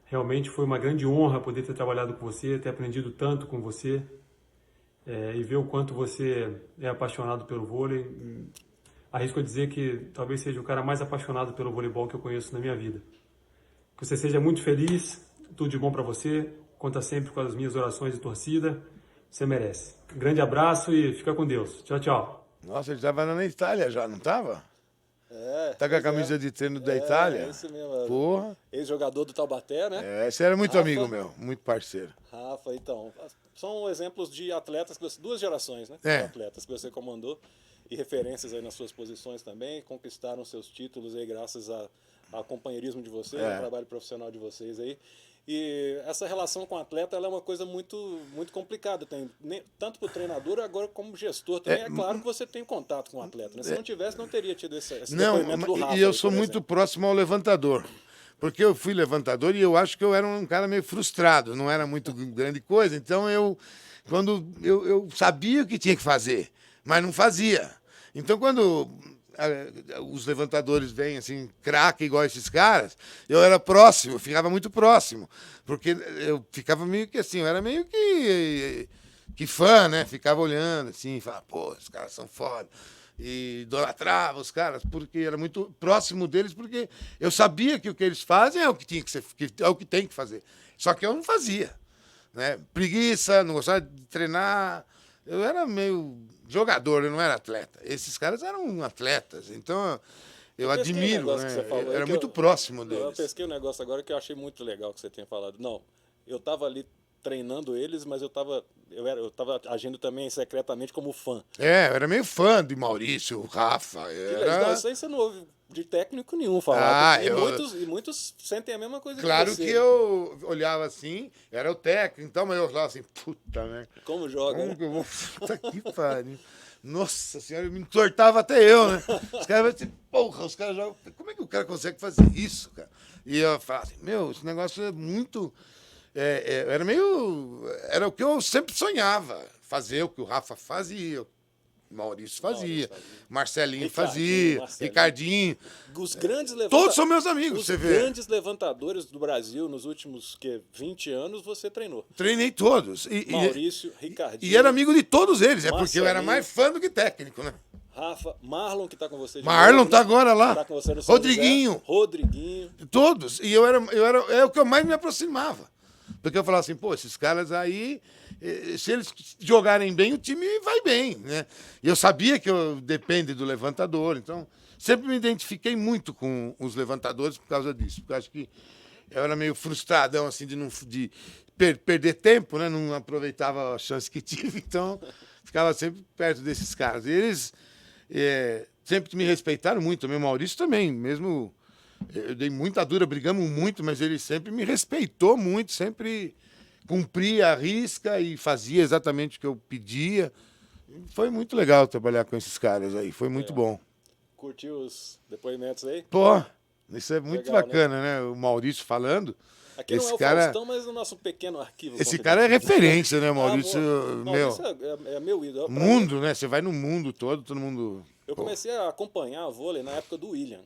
realmente foi uma grande honra poder ter trabalhado com você, ter aprendido tanto com você e ver o quanto você é apaixonado pelo vôlei. Arrisco a dizer que talvez seja o cara mais apaixonado pelo voleibol que eu conheço na minha vida. Que você seja muito feliz, tudo de bom para você, conta sempre com as minhas orações de torcida, você merece. Um grande abraço e fica com Deus. Tchau, tchau. Nossa, ele tava na Itália já, não tava? Tá com a camisa de treino da É Itália? isso mesmo. Porra. Ex-jogador do Taubaté, né? Esse era muito Rafa. amigo meu, muito parceiro. Rafa, então. São exemplos de atletas, duas gerações, né? É. De atletas que você comandou e referências aí nas suas posições também, conquistaram seus títulos aí graças ao companheirismo de vocês, ao trabalho profissional de vocês aí. E essa relação com o atleta ela é uma coisa muito, muito complicada, tanto para o treinador agora como gestor também. É claro que você tem contato com o atleta, né? Se não tivesse, não teria tido esse depoimento do Rafa. E eu aí, sou por muito exemplo. próximo ao levantador. Porque eu fui levantador e eu acho que eu era um cara meio frustrado, não era muito grande coisa. Então eu sabia o que tinha que fazer, mas não fazia. Então quando os levantadores vêm assim, craque igual esses caras, eu era próximo, eu ficava muito próximo. Porque eu ficava meio que assim, eu era meio que fã, né? Ficava olhando assim, falava, pô, os caras são foda. E idolatrava os caras, porque era muito próximo deles, porque eu sabia que o que eles fazem é o que tinha que ser, é o que tem que fazer. Só que eu não fazia, né? Preguiça, não gostava de treinar. Eu era meio jogador, eu não era atleta. Esses caras eram atletas, então eu admiro, né? Eu era muito próximo deles. Eu pesquei um negócio agora que eu achei muito legal que você tenha falado. Não, eu estava ali treinando eles, mas eu tava agindo também secretamente como fã. Eu era meio fã de Maurício, Rafa. Não, isso aí você não ouve de técnico nenhum falar. E muitos sentem a mesma coisa claro que você. Que eu olhava assim, era o técnico, então, mas eu falava assim, puta, né? Como joga, Como né? que eu vou... Puta que pariu. Nossa senhora, me entortava até eu, né? Os caras vão dizer, porra, os caras jogam... Como é que o cara consegue fazer isso, cara? E eu falava assim, meu, esse negócio é muito... Era o que eu sempre sonhava, fazer o que o Rafa fazia, o Maurício fazia, Marcelinho fazia, Ricardinho. Os grandes Todos são meus amigos, você vê. Os grandes levantadores do Brasil nos últimos 20 anos você treinou. Treinei todos. Maurício, Ricardinho. E era amigo de todos eles, é porque eu Marcelinho, era mais fã do que técnico, né? Rafa, Marlon, que tá com você de Marlon novo, tá agora lá. Tá com você no São Rodriguinho. José. Rodriguinho. Todos. E é o que eu mais me aproximava. Porque eu falava assim, pô, esses caras aí, se eles jogarem bem, o time vai bem, né? E eu sabia que eu depende do levantador, então sempre me identifiquei muito com os levantadores por causa disso. Porque eu acho que eu era meio frustradão, assim, de perder tempo, né? Não aproveitava a chance que tive, então ficava sempre perto desses caras. E eles sempre me respeitaram muito, também o Maurício também, mesmo... Eu dei muita dura, brigamos muito, mas ele sempre me respeitou muito, sempre cumpria a risca e fazia exatamente o que eu pedia. Foi muito legal trabalhar com esses caras aí, foi muito bom. Curtiu os depoimentos aí? Pô, isso é muito Legal, bacana, né? O Maurício falando. Aqui não é o Faustão, mas no nosso pequeno arquivo. Esse cara é referência, né, Maurício? Maurício é meu ídolo. Mundo, né? Você vai no mundo todo mundo... Eu comecei a acompanhar vôlei na época do William.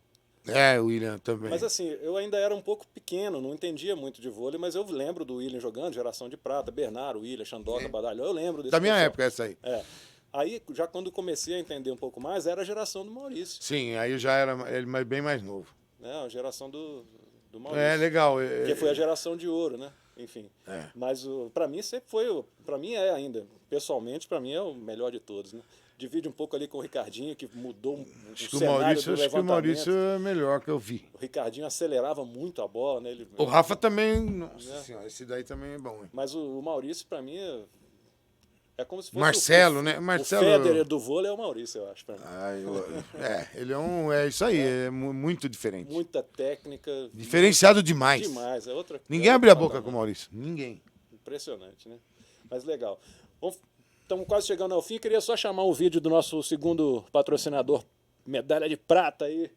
O William também. Mas assim, eu ainda era um pouco pequeno, não entendia muito de vôlei, mas eu lembro do William jogando, geração de prata, Bernardo, William, Xandoca, Badalhão, eu lembro desse Da minha pessoal. época, essa aí. Aí, já quando comecei a entender um pouco mais, era a geração do Maurício. Sim, aí eu já era ele bem mais novo. A geração do Maurício. Legal. Que foi a geração de ouro, né? Enfim. Mas para mim sempre foi, para mim é ainda, pessoalmente, para mim é o melhor de todos, né? Divide um pouco ali com o Ricardinho, que mudou o cenário do levantamento. Acho que o Maurício é melhor que eu vi. O Ricardinho acelerava muito a bola, né? O Rafa também, nossa senhora, esse daí também é bom. Hein? Mas o Maurício, para mim, é como se fosse Marcelo, né? Marcelo... O Federer do vôlei é o Maurício, eu acho, para mim. Ele é isso aí, é muito diferente. Muita técnica. Diferenciado demais. Demais, Ninguém abre a boca com o Maurício, ninguém. Impressionante, né? Mas legal. Estamos quase chegando ao fim. Queria só chamar o vídeo do nosso segundo patrocinador, medalha de prata aí.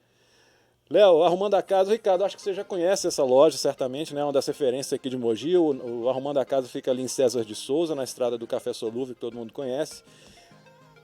Léo, Arrumando a Casa. Ricardo, acho que você já conhece essa loja, certamente, né? Uma das referências aqui de Mogi. O Arrumando a Casa fica ali em César de Souza, na estrada do Café Solúvel, que todo mundo conhece.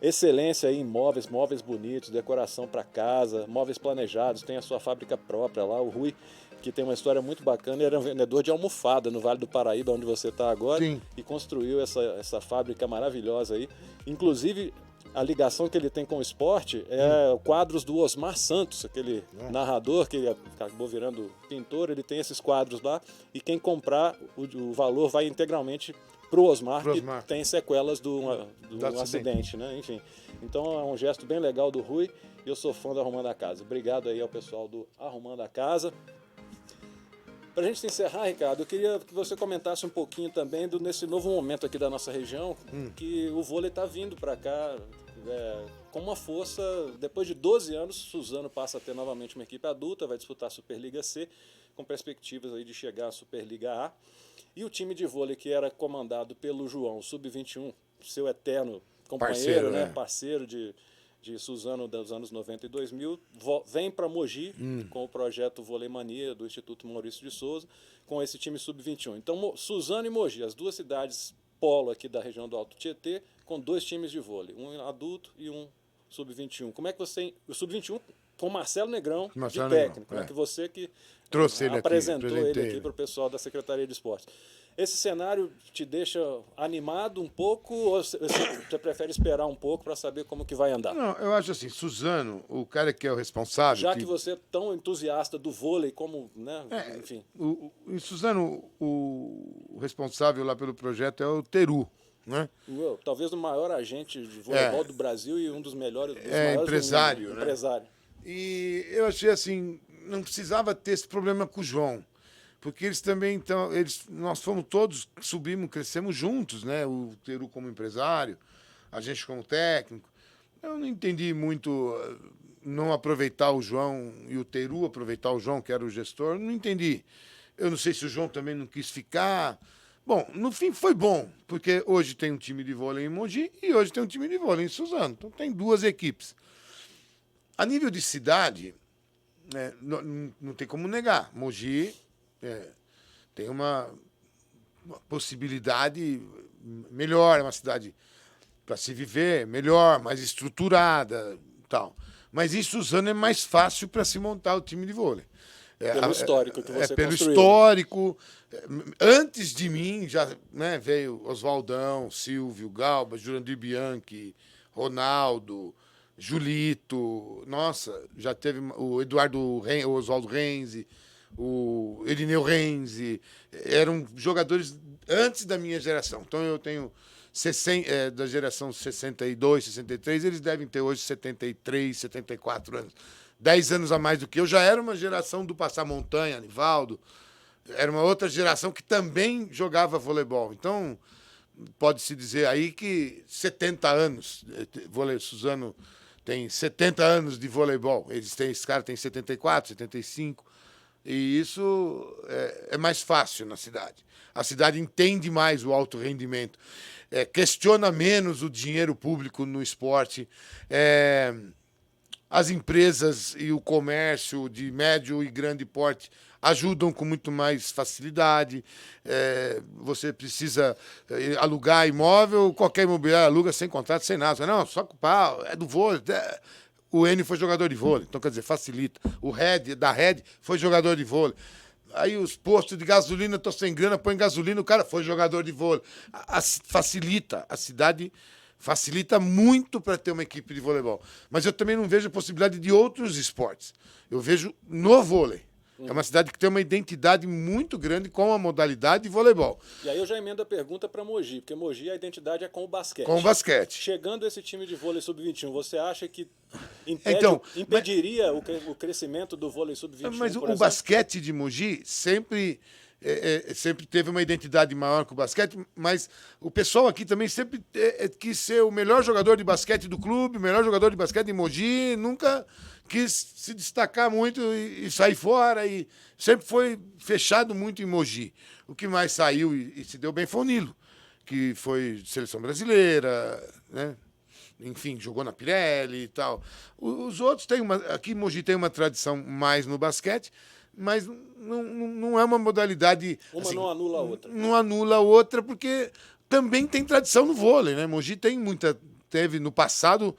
Excelência aí em móveis bonitos, decoração para casa, móveis planejados, tem a sua fábrica própria lá. O Rui, que tem uma história muito bacana, era um vendedor de almofada no Vale do Paraíba, onde você está agora. Sim. E construiu essa fábrica maravilhosa aí. Inclusive, a ligação que ele tem com o esporte é quadros do Osmar Santos, aquele narrador que acabou virando pintor. Ele tem esses quadros lá e quem comprar, o valor vai integralmente pro Osmar, que tem sequelas do acidente, né? Enfim. Então é um gesto bem legal do Rui e eu sou fã do Arrumando a Casa. Obrigado aí ao pessoal do Arrumando a Casa. Para a gente encerrar, Ricardo, eu queria que você comentasse um pouquinho também nesse novo momento aqui da nossa região, que o vôlei está vindo para cá com uma força. Depois de 12 anos, Suzano passa a ter novamente uma equipe adulta, vai disputar a Superliga C, com perspectivas aí de chegar à Superliga A. E o time de vôlei que era comandado pelo João, Sub-21, seu eterno companheiro, parceiro de Suzano dos anos 90 e 2000, vem para Mogi com o projeto Vôlei Mania do Instituto Maurício de Souza, com esse time Sub-21. Então, Suzano e Mogi, as duas cidades polo aqui da região do Alto Tietê, com dois times de vôlei, um adulto e um Sub-21. Como é que você... O Sub-21 com Marcelo Negrão, de técnico, que você que trouxe ele apresentou ele aqui para o pessoal da Secretaria de Esportes. Esse cenário te deixa animado um pouco ou você prefere esperar um pouco para saber como que vai andar? Não, eu acho assim, Suzano, o cara que é o responsável... Já que você é tão entusiasta do vôlei como, né, enfim... Em Suzano, o responsável lá pelo projeto é o Teru, né? Talvez o maior agente de voleibol do Brasil e um dos melhores... Dos maiores empresário, do mundo, né? Empresário. E eu achei assim, não precisava ter esse problema com o João. Porque eles também, então, nós fomos todos, subimos, crescemos juntos, né? O Teru como empresário, a gente como técnico. Eu não entendi muito não aproveitar o João e o Teru aproveitar o João, que era o gestor, não entendi. Eu não sei se o João também não quis ficar. Bom, no fim foi bom, porque hoje tem um time de vôlei em Mogi e hoje tem um time de vôlei em Suzano. Então tem duas equipes. A nível de cidade, não tem como negar. Mogi tem uma possibilidade melhor, é uma cidade para se viver, melhor, mais estruturada, tal. Mas em Suzano é mais fácil para se montar o time de vôlei. Pelo histórico que você pelo construiu. histórico. Antes de mim, já, né, veio Oswaldão, Silvio, Galba, Jurandir Bianchi, Ronaldo, Julito. Nossa, já teve o o Oswaldo Renzi, o Irineu Renzi. Eram jogadores antes da minha geração. Então eu tenho da geração 62, 63, eles devem ter hoje 73, 74 anos. 10 anos a mais do que eu. Já era uma geração do Passamontanha, Anivaldo. Era uma outra geração que também jogava voleibol. Então, pode-se dizer aí que 70 anos. Suzano tem 70 anos de voleibol. Esse cara tem 74, 75. E isso é mais fácil na cidade. A cidade entende mais o alto rendimento. Questiona menos o dinheiro público no esporte. As empresas e o comércio de médio e grande porte ajudam com muito mais facilidade. Você precisa alugar imóvel, qualquer imobiliário aluga sem contrato, sem nada. Não, só com o pau, é do vôlei. O N foi jogador de vôlei, então, quer dizer, facilita. O Red, da Red, foi jogador de vôlei. Aí os postos de gasolina, estou sem grana, põe gasolina, o cara foi jogador de vôlei. Facilita, a cidade facilita muito para ter uma equipe de voleibol. Mas eu também não vejo a possibilidade de outros esportes. Eu vejo no vôlei. É uma cidade que tem uma identidade muito grande com a modalidade de voleibol. E aí eu já emendo a pergunta para Mogi, porque Mogi a identidade é com o basquete. Com o basquete. Chegando esse time de vôlei sub-21, você acha que impediria o crescimento do vôlei sub-21? Mas o basquete de Mogi sempre teve uma identidade maior que o basquete, mas o pessoal aqui também sempre quis ser o melhor jogador de basquete do clube, o melhor jogador de basquete de Mogi, nunca quis se destacar muito e sair fora, e sempre foi fechado muito em Mogi. O que mais saiu e se deu bem foi o Nilo, que foi seleção brasileira, né? Enfim, jogou na Pirelli e tal. Os outros têm aqui em Mogi tem uma tradição mais no basquete, mas não é uma modalidade... Uma assim, não anula a outra. Não anula a outra, porque também tem tradição no vôlei, né? Mogi tem teve no passado,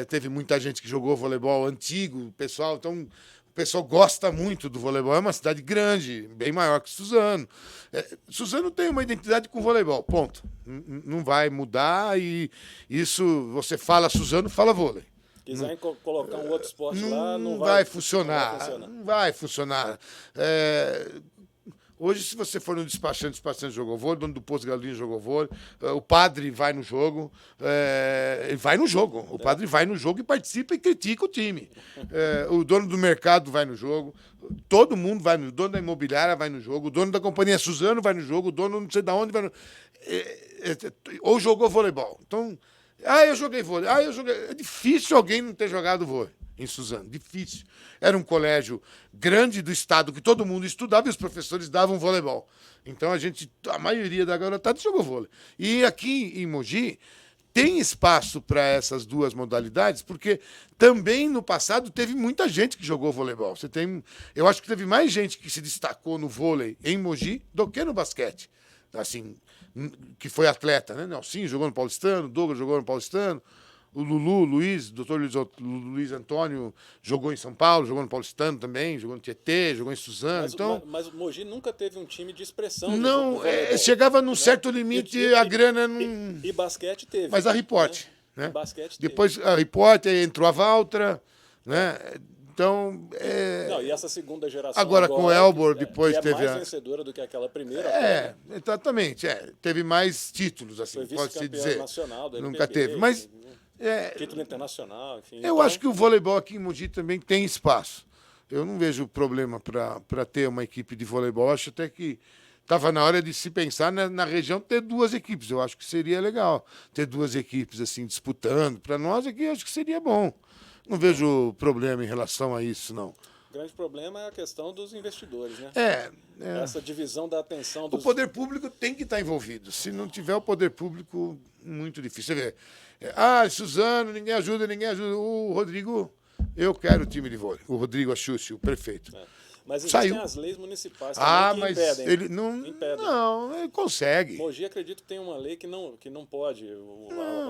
teve muita gente que jogou voleibol antigo, pessoal, então o pessoal gosta muito do voleibol. É uma cidade grande, bem maior que Suzano. Suzano tem uma identidade com voleibol, ponto. Não vai mudar, e isso, você fala Suzano, fala vôlei. Quiser colocar um outro esporte lá, não vai funcionar. Não vai funcionar. Hoje, se você for no despachante jogou vôlei, o dono do posto de galinha jogou vôlei, o padre vai no jogo, ele vai no jogo. O padre vai no jogo e participa e critica o time. O dono do mercado vai no jogo, todo mundo vai no... O dono da imobiliária vai no jogo, o dono da companhia Suzano vai no jogo, o dono não sei de onde vai no... Ou jogou voleibol. Então, eu joguei vôlei. É difícil alguém não ter jogado vôlei em Suzano, difícil. Era um colégio grande do estado que todo mundo estudava e os professores davam voleibol. Então a maioria da garotada jogou vôlei. E aqui em Mogi tem espaço para essas duas modalidades, porque também no passado teve muita gente que jogou voleibol. Eu acho que teve mais gente que se destacou no vôlei em Mogi do que no basquete. Assim, que foi atleta, né? Nelsinho jogou no Paulistano, Douglas jogou no Paulistano, o doutor Luiz Antônio jogou em São Paulo, jogou no Paulistano também, jogou no Tietê, jogou em Suzano. Mas o Mogi nunca teve um time de expressão. Não, chegava num certo limite, a grana não... E basquete teve. Mas a Report, né? Basquete depois teve. A Report, entrou a Valtra, né? Então... Não, e essa segunda geração agora com o Elbor, depois que teve mais vencedora do que aquela primeira. Exatamente. teve mais títulos, assim, pode-se dizer. Nacional, do nunca NPB, teve, mas... título internacional, enfim. Eu acho que o voleibol aqui em Mogi também tem espaço. Eu não vejo problema para ter uma equipe de voleibol. Acho até que estava na hora de se pensar na região ter duas equipes. Eu acho que seria legal ter duas equipes assim disputando. Para nós aqui, acho que seria bom. Não vejo problema em relação a isso, não. O grande problema é a questão dos investidores, né? Essa divisão da atenção dos... O poder público tem que estar envolvido. Se não tiver o poder público, muito difícil. Você vê, Suzano, ninguém ajuda. O Rodrigo, eu quero o time de vôlei. O Rodrigo Axucci, o prefeito. Mas existem Saiu. as leis municipais Ah, também que mas impedem. ele não. Impedem. Não, ele consegue. Mogi, acredito que tem uma lei que não pode.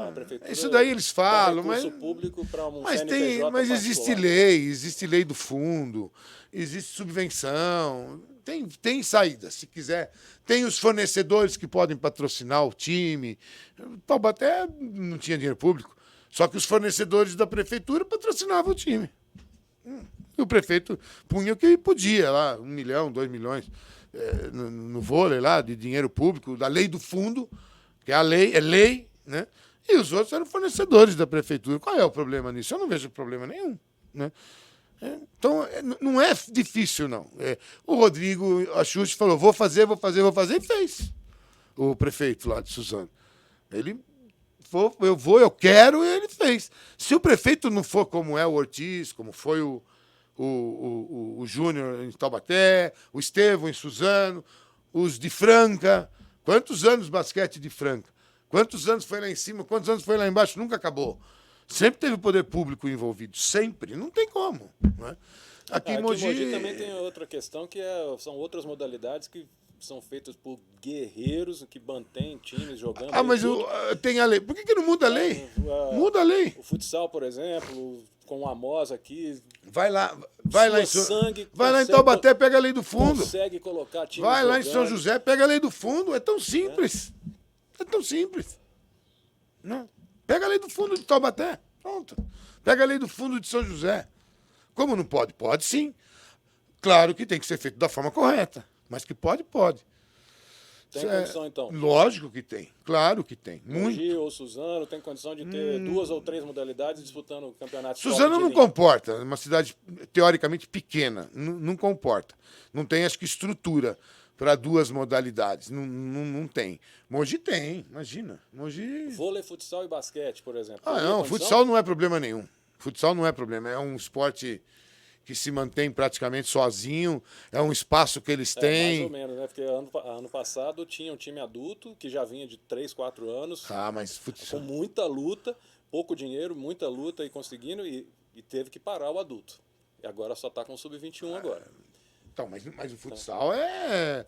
A prefeitura Isso daí eles dá falam, recurso mas. público para um Mas, CNPJ mas existe particular. existe lei do fundo, existe subvenção, tem saída, se quiser. Tem os fornecedores que podem patrocinar o time. Taubaté não tinha dinheiro público, só que os fornecedores da prefeitura patrocinavam o time. E o prefeito punha o que podia lá, 1 milhão, 2 milhões no vôlei lá, de dinheiro público, da lei do fundo, que é lei, né? E os outros eram fornecedores da prefeitura. Qual é o problema nisso? Eu não vejo problema nenhum, né? Então, não é difícil, não. O Rodrigo Axuste falou, vou fazer, e fez. O prefeito lá de Suzano. Ele, eu quero, e ele fez. Se o prefeito não for como é o Ortiz, como foi o Júnior em Taubaté, o Estevão em Suzano, os de Franca. Quantos anos basquete de Franca? Quantos anos foi lá em cima? Quantos anos foi lá embaixo? Nunca acabou. Sempre teve o poder público envolvido. Sempre. Não tem como. Né? Aqui em Mogi também tem outra questão, que são outras modalidades que são feitas por guerreiros que mantêm times jogando. Mas tem a lei. Por que não muda a lei? Muda a lei. O futsal, por exemplo, com o Amos aqui. Vai lá em Taubaté, pega a lei do fundo. Consegue colocar time. Vai lá em São José, pega a lei do fundo. É tão simples. É tão simples. Não. Pega a lei do fundo de Taubaté. Pronto. Pega a lei do fundo de São José. Como não pode? Pode sim. Claro que tem que ser feito da forma correta. Mas que pode. Tem condição, então? Lógico que tem. Claro que tem. Mogi ou Suzano tem condição de ter 2 ou 3 modalidades disputando o campeonato. Suzano não comporta. É uma cidade teoricamente pequena. Não comporta. Não tem, acho que, estrutura para 2 modalidades. Não tem. Mogi tem, imagina. Mogi... Vôlei, futsal e basquete, por exemplo. Não, futsal não é problema nenhum. Futsal não é problema. É um esporte que se mantém praticamente sozinho, é um espaço que eles têm. Mais ou menos, né? Porque ano passado tinha um time adulto que já vinha de 3, 4 anos. Mas futsal... Com muita luta, pouco dinheiro, muita luta e conseguindo, e teve que parar o adulto. E agora só está com o sub-21 agora. Então, mas o futsal é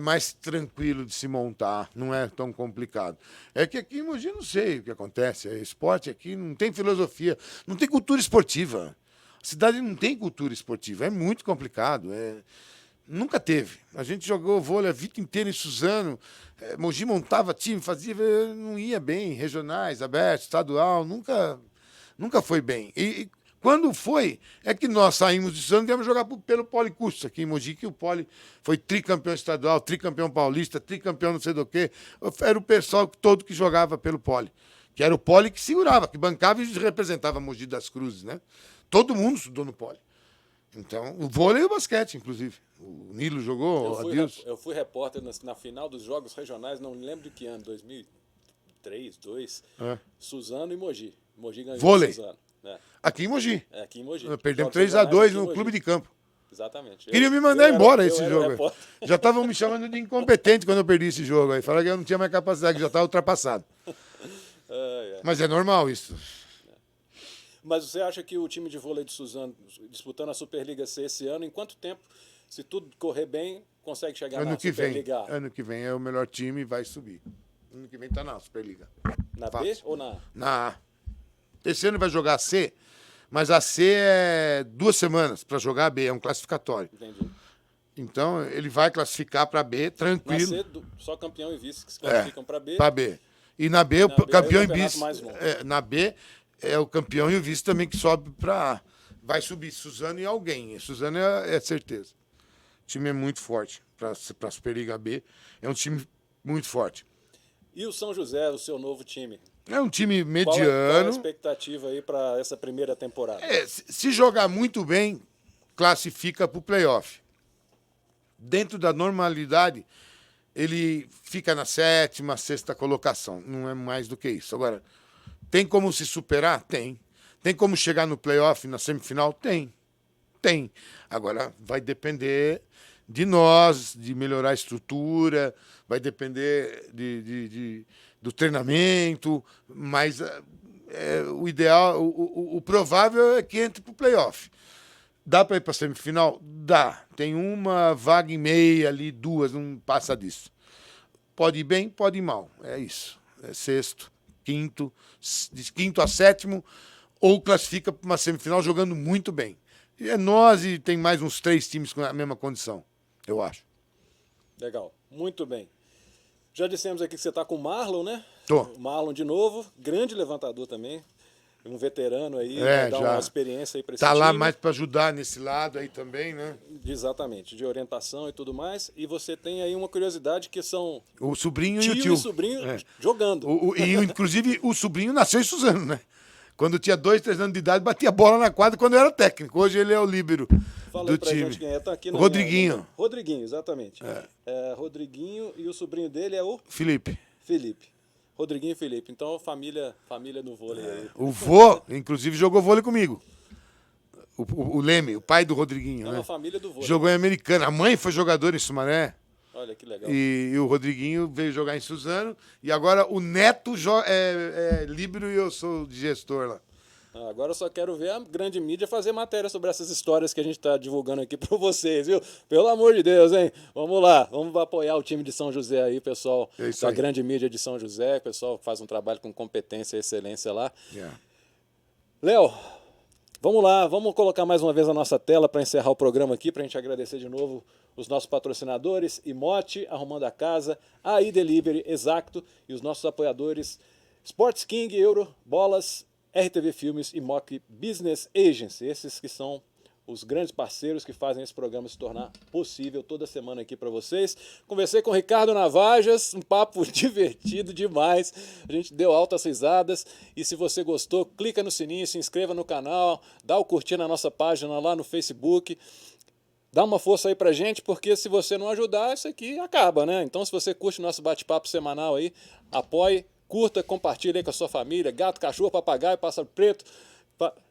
mais tranquilo de se montar, não é tão complicado. É que aqui em Mogi não sei o que acontece. Esporte aqui não tem filosofia, não tem cultura esportiva. A cidade não tem cultura esportiva, é muito complicado. Nunca teve. A gente jogou vôlei a vida inteira em Suzano, Mogi montava time, fazia, não ia bem, regionais, aberto, estadual, nunca foi bem. E quando foi, é que nós saímos de Suzano e viemos jogar pelo Policurso aqui em Mogi, que o Poli foi tricampeão estadual, tricampeão paulista, tricampeão não sei do quê. Era o pessoal todo que jogava pelo Poli, que era o Poli que segurava, que bancava e representava Mogi das Cruzes, né? Todo mundo estudou no Poli. Então, o vôlei e o basquete, inclusive. O Nilo jogou, eu fui repórter na final dos Jogos Regionais, não lembro de que ano, 2003, 2002, Suzano e Mogi. Mogi ganhou vôlei. Suzano. Aqui em Mogi. Aqui em Mogi. Perdemos 3-2 no clube de campo. Exatamente. Queria me mandar embora esse jogo. Já estavam me chamando de incompetente quando eu perdi esse jogo. Aí falaram que eu não tinha mais capacidade, que já estava ultrapassado. Mas é normal isso. Mas você acha que o time de vôlei de Suzano, disputando a Superliga C esse ano, em quanto tempo, se tudo correr bem, consegue chegar na Superliga A? Ano que vem é o melhor time e vai subir. Ano que vem tá na Superliga. Na B ou na A? Na A. Esse ano vai jogar a C, mas a C é 2 semanas para jogar a B, é um classificatório. Entendi. Então, ele vai classificar para B, tranquilo. Na C, só campeão e vice que se classificam para B. Para B. E na B, o campeão e vice. Na B, é o campeão e o vice também que sobe para A. Vai subir Suzano e alguém. Suzano é certeza. O time é muito forte para a Superliga B. É um time muito forte. E o São José, o seu novo time? É um time mediano. Qual é a expectativa aí para essa primeira temporada? Se jogar muito bem, classifica para o playoff. Dentro da normalidade, ele fica na 7ª, 6ª colocação. Não é mais do que isso. Agora, tem como se superar? Tem. Tem como chegar no playoff, na semifinal? Tem. Tem. Agora, vai depender de nós, de melhorar a estrutura, vai depender do treinamento, mas o ideal, o provável é que entre para o playoff. Dá para ir para semifinal? Dá. Tem uma vaga e meia ali, 2, não passa disso. Pode ir bem, pode ir mal. É isso. É sexto, quinto, de quinto a sétimo, ou classifica para uma semifinal jogando muito bem. E é nós e tem mais uns 3 times com a mesma condição, eu acho. Legal, muito bem. Já dissemos aqui que você está com o Marlon, né? Tô. O Marlon de novo, grande levantador também. Um veterano aí, É, dar já uma experiência aí para esse tá lá time. mais para ajudar nesse lado aí também, né? Exatamente, de orientação e tudo mais. E você tem aí uma curiosidade que são O sobrinho e tio o tio. e sobrinho jogando. Inclusive, o sobrinho nasceu em Suzano, né? Quando tinha 2, 3 anos de idade, batia bola na quadra quando eu era técnico. Hoje ele é o líbero Fala do aí pra time. gente quem é. Tá aqui Rodriguinho. Rodriguinho, exatamente. Rodriguinho e o sobrinho dele é o Felipe. Felipe. Rodriguinho e Felipe. Então, família no vôlei aí. O vô, inclusive, jogou vôlei comigo. O Leme, o pai do Rodriguinho. É né? uma família do vôlei. Jogou em Americana. A mãe foi jogadora em Sumaré. Olha que legal. E o Rodriguinho veio jogar em Suzano. E agora o neto é líbero e eu sou gestor lá. Agora eu só quero ver a grande mídia fazer matéria sobre essas histórias que a gente está divulgando aqui para vocês, viu? Pelo amor de Deus, hein? Vamos lá, vamos apoiar o time de São José aí, pessoal. É isso da aí. grande mídia de São José, pessoal que faz um trabalho com competência e excelência lá. Léo, vamos lá, vamos colocar mais uma vez a nossa tela para encerrar o programa aqui, para a gente agradecer de novo os nossos patrocinadores, Imote, Arrumando a Casa, AI Delivery, Exacto, e os nossos apoiadores Sports King, Euro, Bolas, RTV Filmes e Mock Business Agency. Esses que são os grandes parceiros que fazem esse programa se tornar possível toda semana aqui para vocês. Conversei com o Ricardo Navajas, um papo divertido demais. A gente deu altas risadas. E se você gostou, clica no sininho, se inscreva no canal, dá o curtir na nossa página lá no Facebook. Dá uma força aí pra gente, porque se você não ajudar, isso aqui acaba, né? Então, se você curte o nosso bate-papo semanal aí, apoie, curta, compartilhe aí com a sua família, gato, cachorro, papagaio, pássaro preto.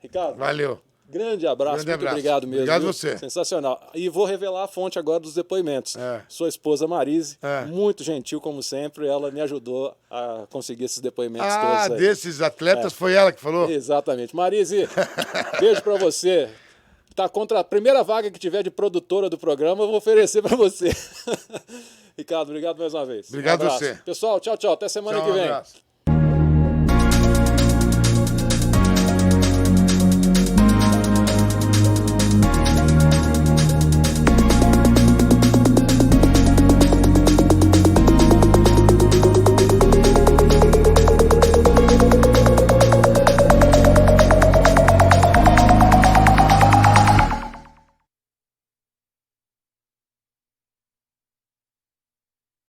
Ricardo. Valeu. Grande abraço, muito obrigado mesmo. Obrigado a viu? você. Sensacional. E vou revelar a fonte agora dos depoimentos. Sua esposa Marise, muito gentil como sempre, ela me ajudou a conseguir esses depoimentos todos aí. Desses atletas foi ela que falou? Exatamente. Marise, beijo pra você. Tá contra a primeira vaga que tiver de produtora do programa, eu vou oferecer pra você. Ricardo, obrigado mais uma vez. Obrigado um a você. Pessoal, tchau, tchau. Até semana que vem. Um abraço.